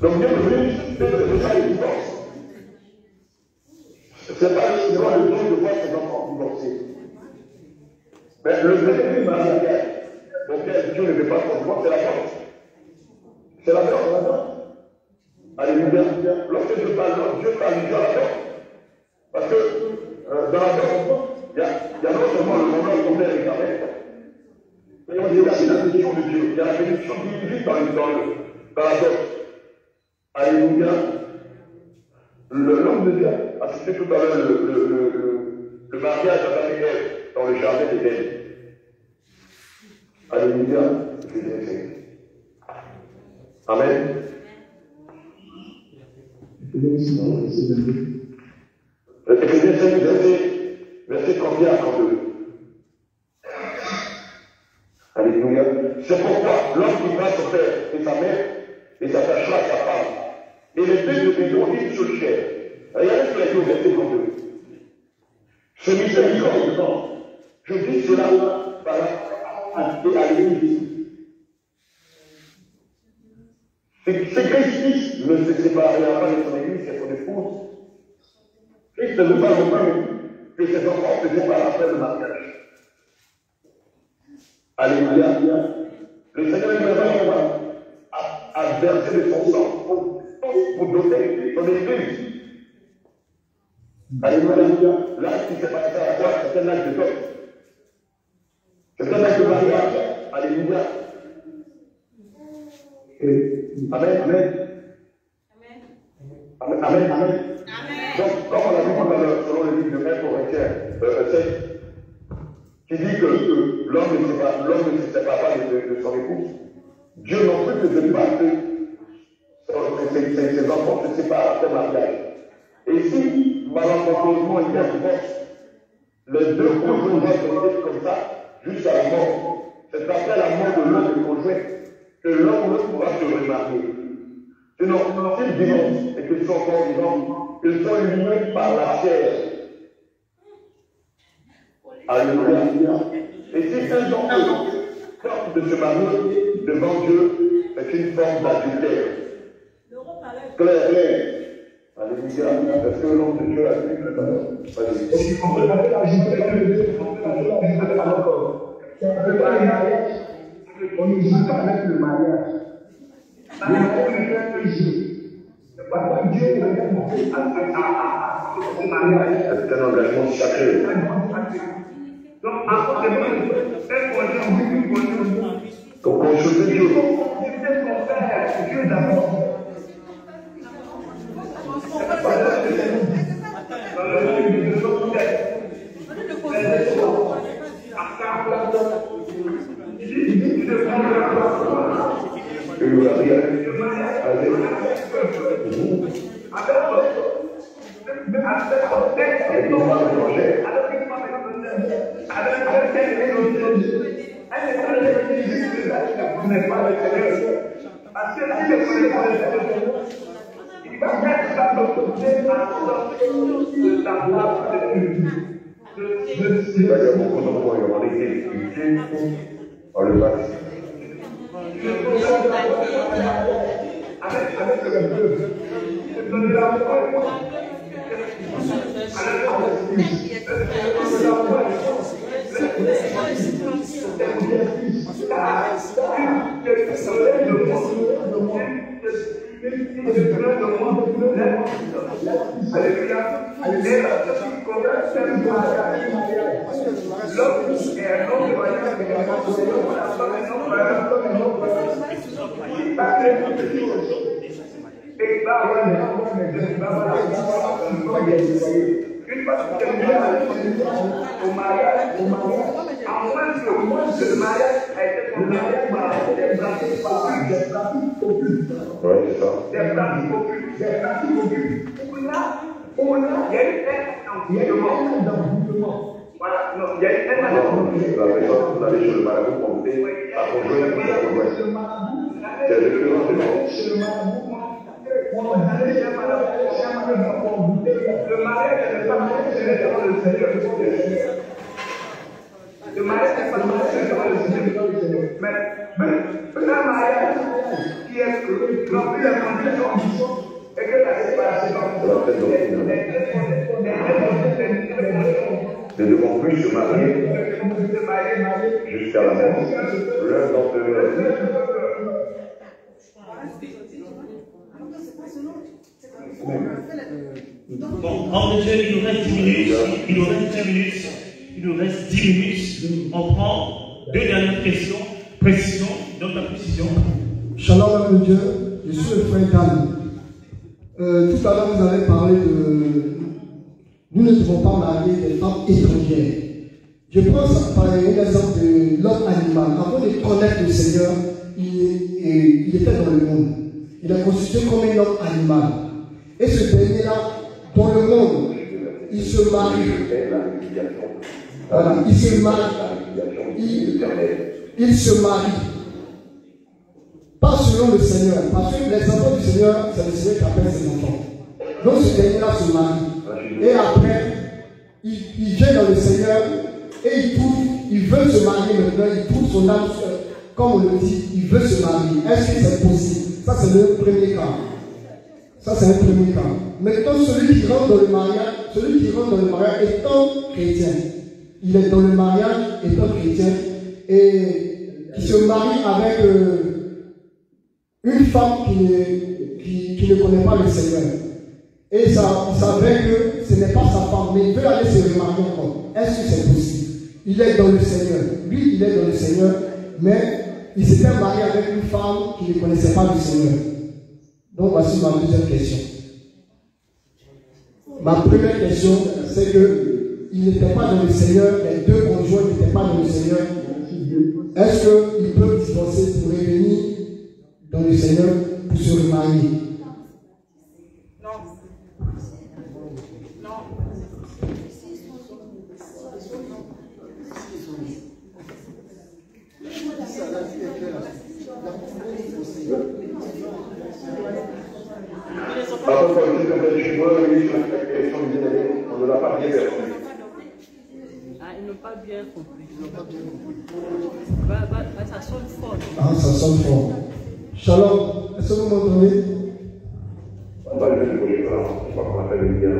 Donc Dieu est venu de faire une divorce. Ce n'est pas le droit de Dieu de voir ses enfants divorcés. Mais le premier mariage, auquel Dieu ne veut pas qu'on divorce, c'est la porte. C'est la porte, la porte. Alléluia. Lorsque Dieu parle, Dieu parle à la porte. Parce que dans la porte, il y a non seulement le moment où on est réclamé, mais il y a aussi la bénédiction de Dieu. Il y a la bénédiction divine dans la porte. Alléluia. L'homme de Dieu a cité tout à l'heure le mariage avec Ève dans le jardin d'Éden. Alléluia. Je vais essayer. Amen. Éphésiens 5, verset 31 à 32. Alléluia. C'est pourquoi l'homme quittera son père et sa mère et s'attachera à sa femme. Et les deux deviendront une seule chair. Regardez ce qu'il a dit au verset 32. Ce miséricorde, je dis cela par à l'église. C'est Christ ne se séparera pas de son église, c'est son épouse. Christ ne veut pas non plus que ses enfants se séparent après le mariage. Alléluia. Le Seigneur a versé de son sang pour doter son église. Alléluia. Là, ce qui s'est passé à quoi? C'est un acte de dot. C'est un acte de mariage. Alléluia. Amen. Amen. Amen. Amen. Amen. Donc, comme on l'a vu tout à l'heure, selon le livre de 1 Corinthiens 7, qui dit que l'homme ne se sépare pas de son épouse, Dieu non plus ne veut pas que ses enfants se séparent après mariage. Et si, malencontreusement, il y a divorce, les deux conjoints vont rester comme ça jusqu'à la mort. C'est après la mort de l'un des conjoints que l'homme ne pourra se remarier. Sinon, s'ils divorcent et qu'ils sont encore vivants, ils sont unis par la chair. Alléluia. Et si un homme tente de se marier devant Dieu, c'est une forme d'adultère. Claire. Alléluia. Est-ce que le nom de Dieu a dit tout à l'heure? On peut pas ajouter le mariage. On ne joue pas avec le mariage. Le mariage ne fait que jouer. Parce que Dieu ne fait pas au mariage. C'est un engagement sacré. Donc, à cause de moi, Qu'on consulte Dieu. Dieu d'abord. Ne devons plus se marier jusqu'à la mort. L'un d'entre eux. Bon, en Dieu, il nous reste 10 minutes. Il nous reste 10 minutes. Il nous reste 10 minutes. On prend deux dernières questions. Précision, donc la précision. Shalom, homme de Dieu. Je suis le frère Dan. Tout à l'heure, vous avez parlé de. Nous ne devons pas marier des femmes étrangères. Je prends par exemple de l'homme animal. Avant de connaître le Seigneur, il était dans le monde. Il a constitué comme un homme animal. Et ce dernier-là, dans le monde, il se marie. Voilà, il se marie. Il se marie. Pas selon le Seigneur. Parce que les enfants du Seigneur, c'est le Seigneur qui appelle ses enfants. Donc ce dernier-là se marie. Et après, il vient dans le Seigneur et il veut se marier maintenant. Il trouve son âme, comme on le dit, il veut se marier. Est-ce que c'est possible? Ça, c'est le premier cas. Ça, c'est un premier cas. Maintenant, celui qui rentre dans le mariage étant chrétien. Il est dans le mariage étant chrétien et qui se marie avec une femme qui ne connaît pas le Seigneur. Et ça, il savait que ce n'est pas sa femme, mais il veut aller se remarier encore. Est-ce que c'est possible? Il est dans le Seigneur. Lui, il est dans le Seigneur, mais il s'était marié avec une femme qui ne connaissait pas le Seigneur. Donc voici ma deuxième question. Ma première question, c'est que il n'était pas dans le Seigneur, les deux conjoints n'étaient pas dans le Seigneur. Est-ce qu'ils peuvent divorcer pour revenir dans le Seigneur pour se remarier? On ne l'a pas bien perçu. Ils n'ont pas bien compris. Ça sonne fort. Ah, ça sonne fort. Shalom, est-ce que vous m'entendez? On va le faire, je crois qu'on appelle le bien.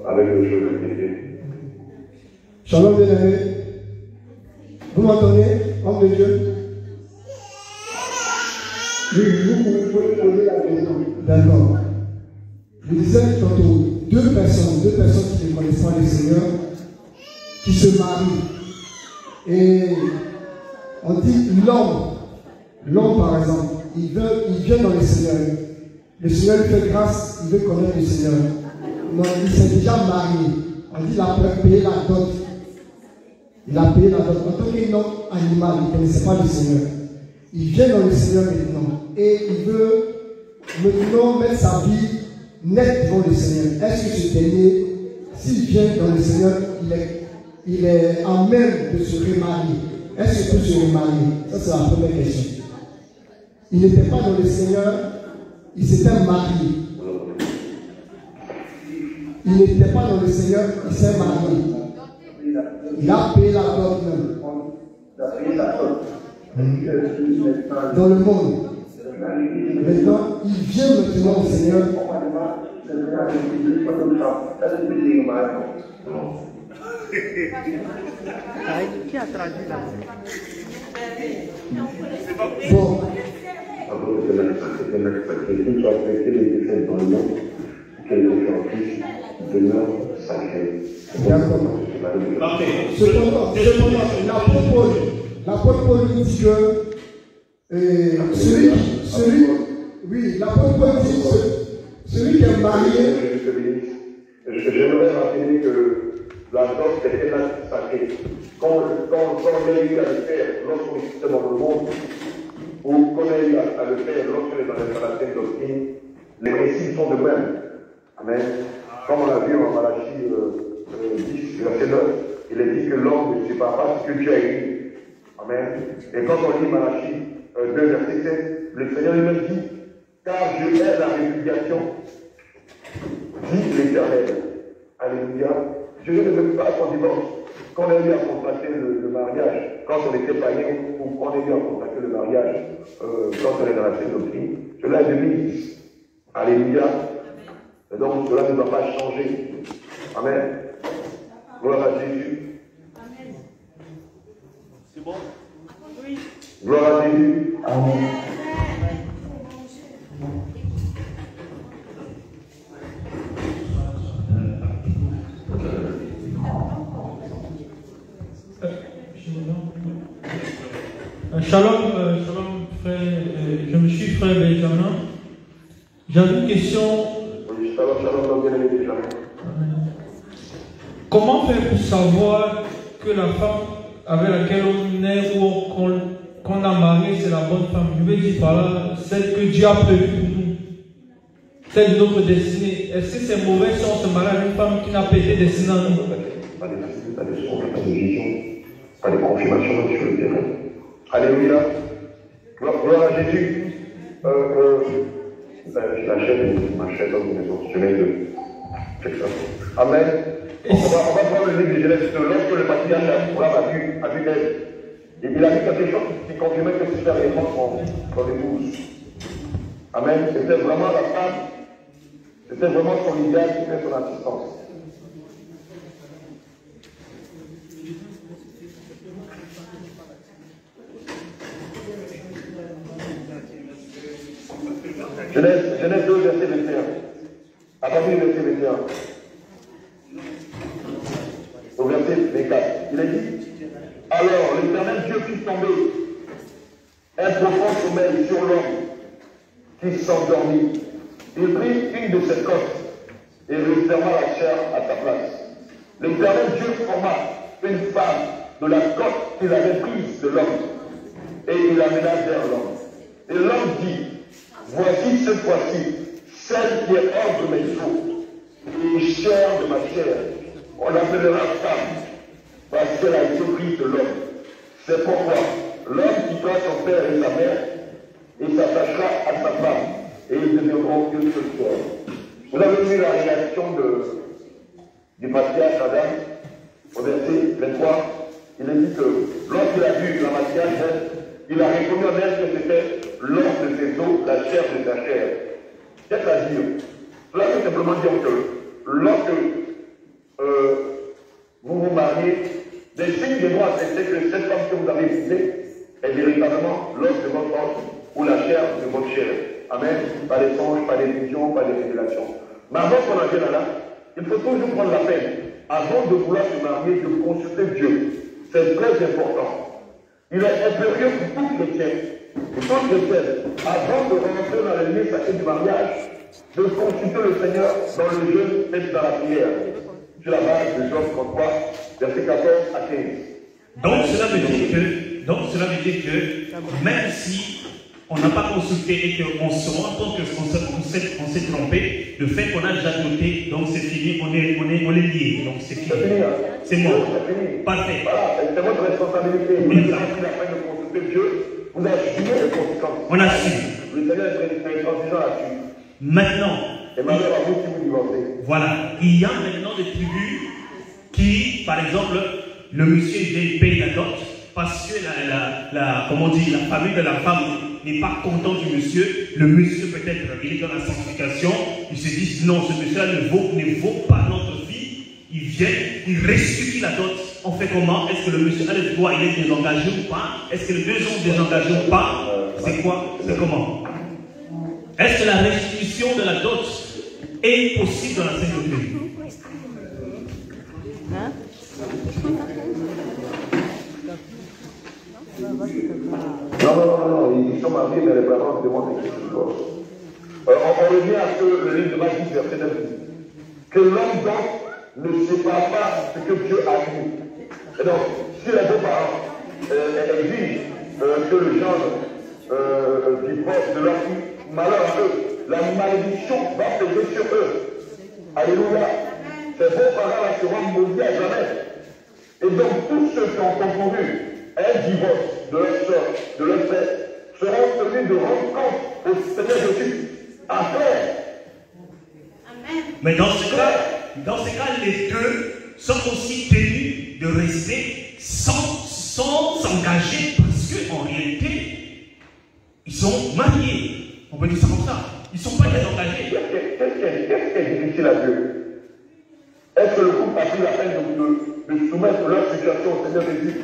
Avec le jeu de pied. Shalom, bien-aimé. Vous m'entendez, homme de Dieu? Oui, vous pouvez poser la question. D'accord. Je disais tantôt, deux personnes qui ne connaissent pas le Seigneur, qui se marient. Et on dit l'homme par exemple, il vient dans le Seigneur. Le Seigneur lui fait grâce, il veut connaître le Seigneur. Non, il s'est déjà marié. On dit qu'il a payé la dot. Il a payé la dot. En tant qu'homme animal, il ne connaissait pas le Seigneur. Il vient dans le Seigneur maintenant. Et il veut maintenant mettre sa vie nette devant le Seigneur. Est-ce que ce dernier, s'il vient dans le Seigneur, il est en même de se remarier? Est-ce qu'il peut se remarier? Ça, c'est la première question. Il n'était pas dans le Seigneur, il s'était marié. Il n'était pas dans le Seigneur, il s'est marié. Il a payé la dot même. Dans le monde. Maintenant, il vient maintenant au Seigneur. Qui a traduit là? Bon. Cependant, l'apôtre Paul dit que celui qui est marié. J'aimerais rappeler que la dot était l'acte sacré. Quand on a eu à le faire lorsqu'on était dans le monde, ou qu'on a eu à le faire lorsqu'on est dans la scène doctrine, les récits sont de même. Amen. Comme on l'a vu en Malachie 10, verset 9, il est dit que l'homme ne sépare pas ce que Dieu a écrit. Amen. Et quand on lit Malachie 2, verset 7, le Seigneur lui-même dit, car je hais la répudiation, dit l'Éternel. Alléluia. Je ne veux pas qu'on divorce. Quand on a eu à contracter le mariage, quand on était païen, ou quand on a eu à contracter le mariage, quand on est dans la scène doctrine, cela est de mise. Alléluia. Et donc cela ne doit pas changer. Amen. Gloire à Jésus. Amen. C'est bon? Oui. Gloire à Jésus. Amen. Shalom, frère, je me suis frère Benjamin. J'avais une question. Oui, shalom, bien-aimé Benjamin. fait pour savoir que la femme avec laquelle on est ou qu'on a marié, c'est la bonne femme? Je veux dire par là, celle que Dieu a prévue pour nous, celle de notre destinée. Est-ce que c'est mauvais si on se marie avec une femme qui n'a pas été destinée à nous? Pas de songes, pas de visions, pas de confirmation sur le terrain. Alléluia. Gloire à Jésus. La chaîne dans une maison. Je viens de faire ça. Amen. On va prendre le livre de Genèse. Lorsque le patriarche Abraham a vu elle, il a vu quelque chose qui confirmait que c'était réellement son épouse. Amen. C'était vraiment la femme. C'était vraiment son idéal qui fait son assistance. Genèse 2, verset 21. À partir du verset 21. Au verset 24. Il est dit: alors l'Éternel Dieu fit tomber un profond sommeil sur l'homme qui s'endormit. Il prit une de ses côtes et referma la chair à sa place. L'Éternel Dieu forma une femme de la côte qu'il avait prise de l'homme et il l'amena vers l'homme. Et l'homme dit: voici cette fois-ci celle qui est hors de mes os et chair de ma chair. On l'appellera femme parce qu'elle a été prise de l'homme. C'est pourquoi l'homme quittera son père et sa mère et s'attachera à sa femme et ils deviendront une seule chair. Vous avez vu la réaction du patriarche Adam au verset 23. Il est dit que lorsqu'il a vu la matriarche, il a reconnu en elle que c'était l'os de ses os, la chair de sa chair. C'est-à-dire, cela veut simplement dire que lorsque vous vous mariez, des signes de droit, c'est que cette femme que vous avez épousée est véritablement l'os de votre os ou la chair de votre chair. Amen. Pas des songes, pas des visions, pas des révélations. Mais avant qu'on en vienne là, il faut toujours prendre la peine, avant de vouloir se marier, de consulter Dieu. C'est très important. Il est impérieux pour tout chrétien, pour toute chrétienne, avant de rentrer dans les lieux sacrés du mariage, de consulter le Seigneur dans le jeûne et dans la prière. Sur la base de Job 33, verset 14 à 15. Donc cela veut dire que même si on n'a pas consulté et qu'on se rend compte qu'on s'est trompé, le fait qu'on a déjà noté, donc c'est fini, on est lié, donc c'est fini. C'est mort. Parfait. Voilà, c'est votre responsabilité. Vous avez pris la peine de consulter Dieu, vous assumez les conséquences. On assume. Le Seigneur est transigeant là-dessus. Maintenant, et malheur à vous si vous divorcez. Voilà, il y a maintenant des tribus qui, par exemple, le monsieur paye la dot parce que la famille de la femme n'est pas content du monsieur. Le monsieur peut-être, il est dans la sanctification, il se dit non, ce monsieur-là ne vaut pas notre fille. Il vient, il restitue la dot. On fait comment? Est-ce que le monsieur a le droit, il est désengagé ou pas? Est-ce que les deux sont désengagés ou pas? C'est quoi? C'est comment? Est-ce que la restitution de la dot est possible dans la sainteté? Non, ils sont mariés, mais les parents demandent quelque chose. On revient à ce que le livre de Matthieu, verset 9 dit. Que l'homme donc ne sépare pas ce que Dieu a mis. Et donc, si les beaux-parents exigent que le genre divorce de leur fille, malheur à eux, la malédiction va peser sur eux. Alléluia. Ces beaux-parents seront maudits à jamais. Et donc, tous ceux qui ont confondu un divorce de leur soeur, de leur frère, seront tenus de rendre compte au Seigneur Jésus. Après. Mais dans ce cas, les deux sont aussi tenus de rester sans s'engager parce qu'en réalité, ils sont mariés. On peut dire ça comme ça. Ils ne sont pas désengagés. Qu'est-ce qui est difficile à Dieu? Est-ce que le couple a pris la peine de soumettre leur situation au Seigneur Jésus?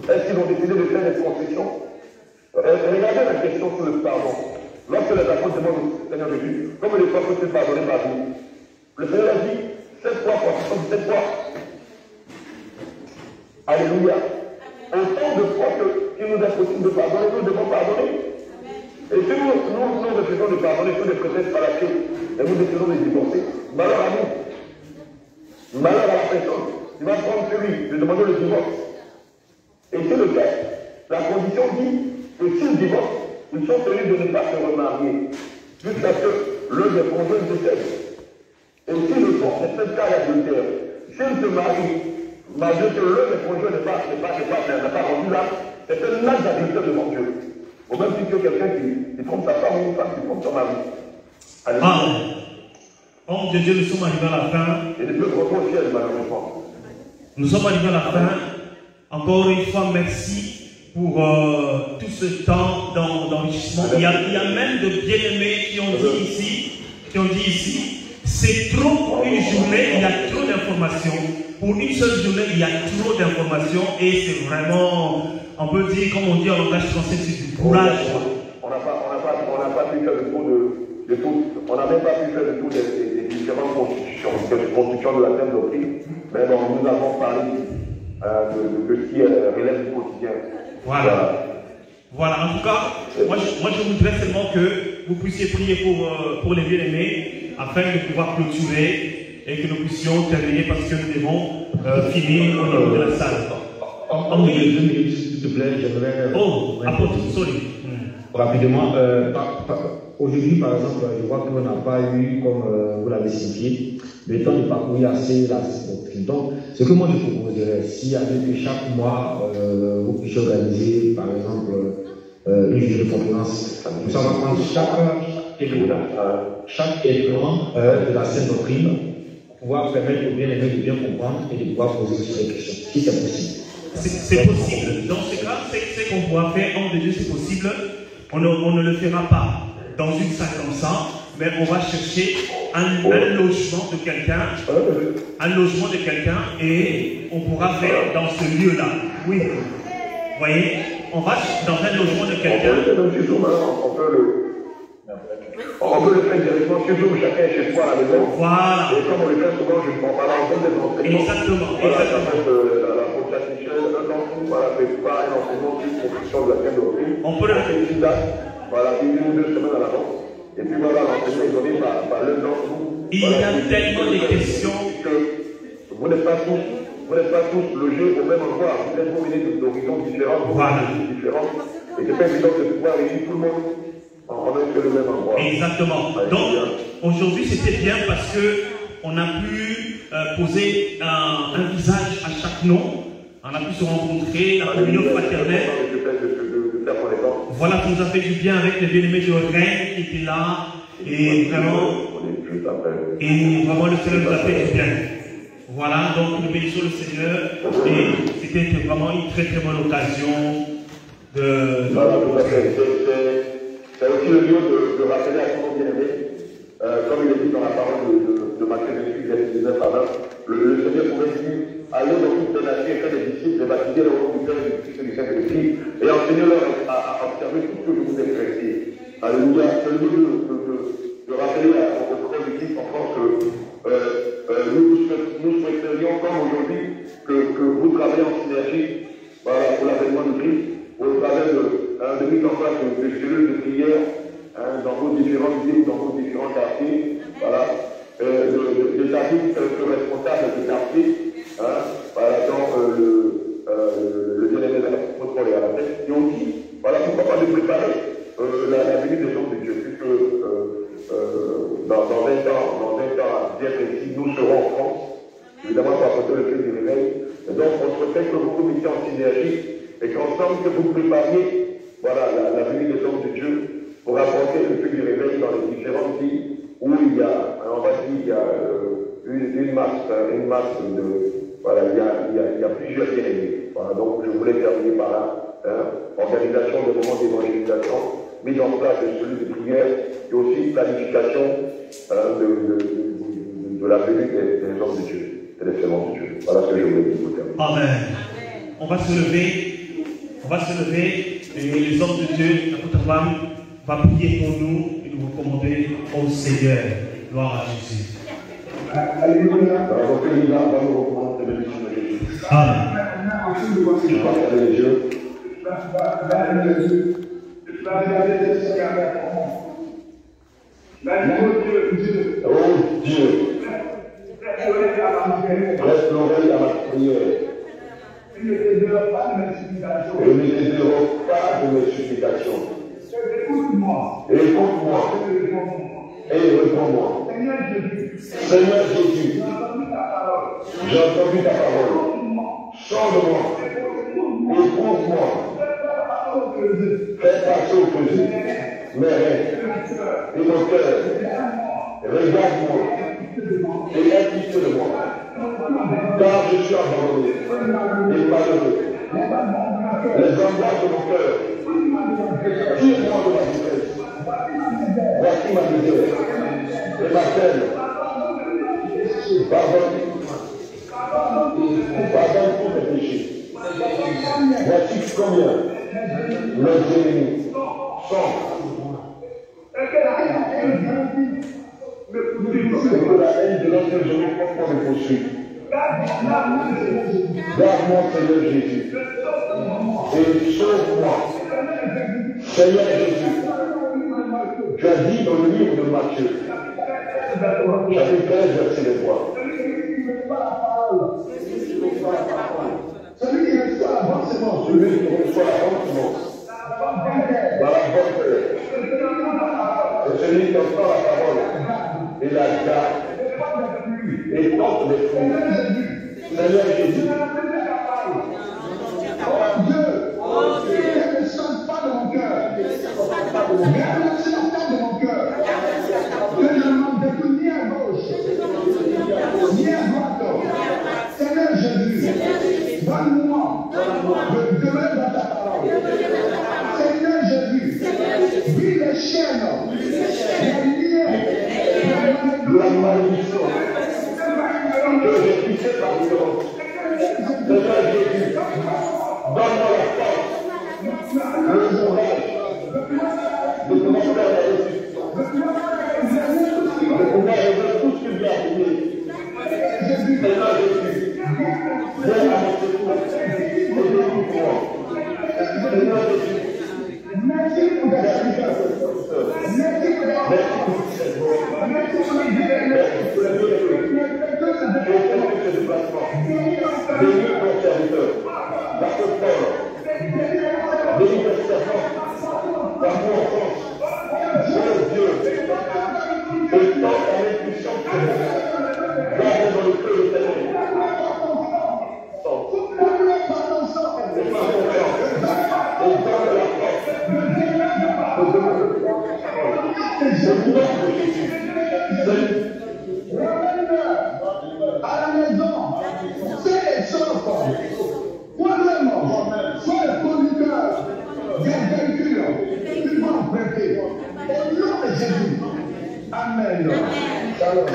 Est-ce qu'ils ont décidé de faire des concessions? Regardez la question sur le pardon. Lorsque les apôtres demandent au Seigneur Jésus, comme les fois que tu pardonnes par vous, le Seigneur a dit 7 fois, 77 fois. Alléluia. Autant de fois qu'il nous est possible de pardonner, nous devons pardonner. Et si nous refusons de pardonner tous les prétextes à la clé, et nous décidons de divorcer, malheur à nous. Malheur à la personne. il va prendre celui de demander le divorce. Et c'est le fait. La condition dit que s'ils divorcent, ils sont tenus de ne pas se remarier jusqu'à ce que l'un des conjoints décède. Et s'ils le font, c'est un cas d'adultère. S'ils se marient, malgré que l'un des conjoints n'a pas rendu là, c'est un acte d'adultère devant Dieu. Au même titre que quelqu'un qui trompe sa femme ou une femme qui trompe son mari. Amen. Homme de Dieu, nous sommes arrivés à la fin. Et les deux reprend au ciel, malheureusement. Nous sommes arrivés à la fin. Encore une fois, merci pour tout ce temps d'enrichissement. Il y a même de bien-aimés qui ont dit ici, c'est trop pour une journée, il y a trop d'informations. Pour une seule journée, il y a trop d'informations et c'est vraiment, on peut dire, comme on dit en langage français, c'est du courage. On n'a pas pu faire le tour de tout, on n'a même pas pu faire le tour des différentes constitutions de la thème doctrine, mais bon, nous avons parlé de ce qui relève du quotidien. Voilà, en tout cas, moi je voudrais seulement que vous puissiez prier pour les bien-aimés afin de pouvoir clôturer et que nous puissions terminer parce que nous devons finir au niveau de la salle. En 2 minutes, s'il te plaît, j'aimerais... Oh, apôtre, sorry. Rapidement, aujourd'hui, par exemple, je vois qu'on n'a pas eu, comme vous l'avez signifié, le temps de parcourir assez la doctrine. Donc, ce que moi je proposerais, s'il y avait que chaque mois, vous puissiez organiser, par exemple, une journée de conférence, nous allons prendre chaque élément de la Sainte Doctrine pour pouvoir permettre aux bien-aimés de bien comprendre et de pouvoir poser aussi des questions, si c'est possible. C'est possible. Dans ce cas, c'est qu'on pourra faire, en de Dieu, c'est possible. On ne le fera pas dans une salle comme ça, mais on va chercher un logement de quelqu'un, et on pourra faire dans ce lieu-là. Oui. Vous voyez, on va dans un logement de quelqu'un. On peut le faire directement chez nous, chacun est chez soi à la maison. Voilà. Et comme on le fait souvent, je ne prends pas l'ensemble des enseignements. Exactement. Voilà, ça fait la Prochaine Michel, un enfant, voilà, fait pas un enseignement sur une construction de la thème doctrine. On peut le faire. C'est une date, voilà, une ou 2 semaines à l'avance. Et puis voilà, l'enseignement est donné par l'un d'entre vous. Il y a tellement de questions que vous n'êtes pas tous logés au même endroit. Vous êtes venus d'horizons différents, différents. Et c'est pas évident de pouvoir réunir tout le monde. On est sur le même endroit. Exactement. Donc, aujourd'hui, c'était bien parce qu'on a pu poser un visage à chaque nom. On a pu se rencontrer, la communion fraternelle. Voilà, ça nous a fait du bien avec les bien-aimés de Rennes qui étaient là. Et vraiment, le Seigneur nous a fait du bien. Voilà, donc nous bénissons le Seigneur. Et c'était vraiment une très très bonne occasion de... Voilà, tout à fait. C'est aussi le lieu de rappeler à tous nos bien-aimés, comme il est dit dans la parole de Matthieu 19 à 20, le Seigneur pourrait dire, allez dans toute la nature et faire des disciples, et baptiser le nom du Père et du Fils et du Saint-Esprit, et enseignez-leur à observer tout ce que je vous ai prescrit. Alléluia. C'est le lieu de rappeler aux frères du Christ en France que nous souhaiterions, comme aujourd'hui, que vous travaillez en synergie pour l'avènement du Christ, au travers de mise en place de cellules de prière dans vos différentes villes, dans vos différents quartiers, voilà, d'établir ce responsable de quartier, voilà, dans le bien-aimé de la contrôle et à la tête, et aussi, voilà, pourquoi pas de préparer la venue des hommes de Dieu, puisque dans 20 ans bien précis, nous serons en France, évidemment pour apporter le feu du réveil, et donc on souhaiterait que vous vous mettiez en synergie et qu'ensemble que vous prépariez, voilà, la venue des hommes de Dieu pour apporter le feu du réveil dans les différentes villes où il y a, on va dire, il y a une masse de, voilà, il y a plusieurs bien-aimés. Voilà, donc je voulais terminer par là, organisation de moments d'évangélisation, mise en place de cellules de prière et aussi planification de la venue des hommes de Dieu et des servants de Dieu. Voilà ce que je voulais dire pour terminer. Amen. On va se lever et les hommes de Dieu, l'apôtre Abraham, va prier pour nous et nous recommander au Seigneur. Gloire à Jésus. Alléluia. Donc, il va nous recommander de bénédiction de Jésus. Amen. Je vais regarder les yeux. Oh Dieu. Reste l'oreille à ma prière. supplications. Écoute-moi. Écoute-moi. Et réponds-moi. Seigneur Jésus, j'ai entendu ta parole. Sonde-moi. Éprouve-moi. Fais passer au feu mes rêves et mon cœur. Regarde-moi et aie pitié de moi. Car je suis abandonné et malheureux. Les angoisses de mon cœur. Tire-moi de ma détresse. Voici ma misère et ma peine. Pardonne tous mes péchés. Voici combien mes ennemis sont. Et que la haine de notre genou contre me poursuit. Garde-moi, Seigneur Jésus, et sauve-moi. Seigneur Jésus, tu as dit dans le livre de Matthieu, chapitre 13, verset 3. Celui qui reçoit la bonne semence, celui qui reçoit la bonne semence, dans la bonne terre, c'est celui qui entend la parole et la garde et porte les fruits. Seigneur Jésus, oh Dieu, qu'elle ne sonne pas de mon cœur, garde aussi la tête de mon cœur, que je ne m'en détourne ni à gauche, ni à droite. Seigneur Jésus, donne-moi de demeurer dans ta parole. Seigneur Jésus, brise les chaînes, les liens, la malédiction que j'ai poussé par violence. Seigneur Jésus, donne-moi la force, le courage de pouvoir faire la réussite, de pouvoir résoudre tout ce qui vient à venir. Seigneur Jésus, viens à mon secours et délivre-moi. Seigneur Jésus, merci pour ta serviteur. Merci pour cette voix. Merci pour le déplacement. Bénis ton serviteur, l'apôtre Paul. Bénis ton servant, ta confiance. Oh Dieu, et porte à l'impulsion de Dieu. Garde dans le feu éternel. Et donne la force. C'est le nom de Jésus. À la maison, c'est les enfants. Premièrement, soit le conducteur des véhicules qui vont prêter. Au nom de Jésus. Amen. Shalom.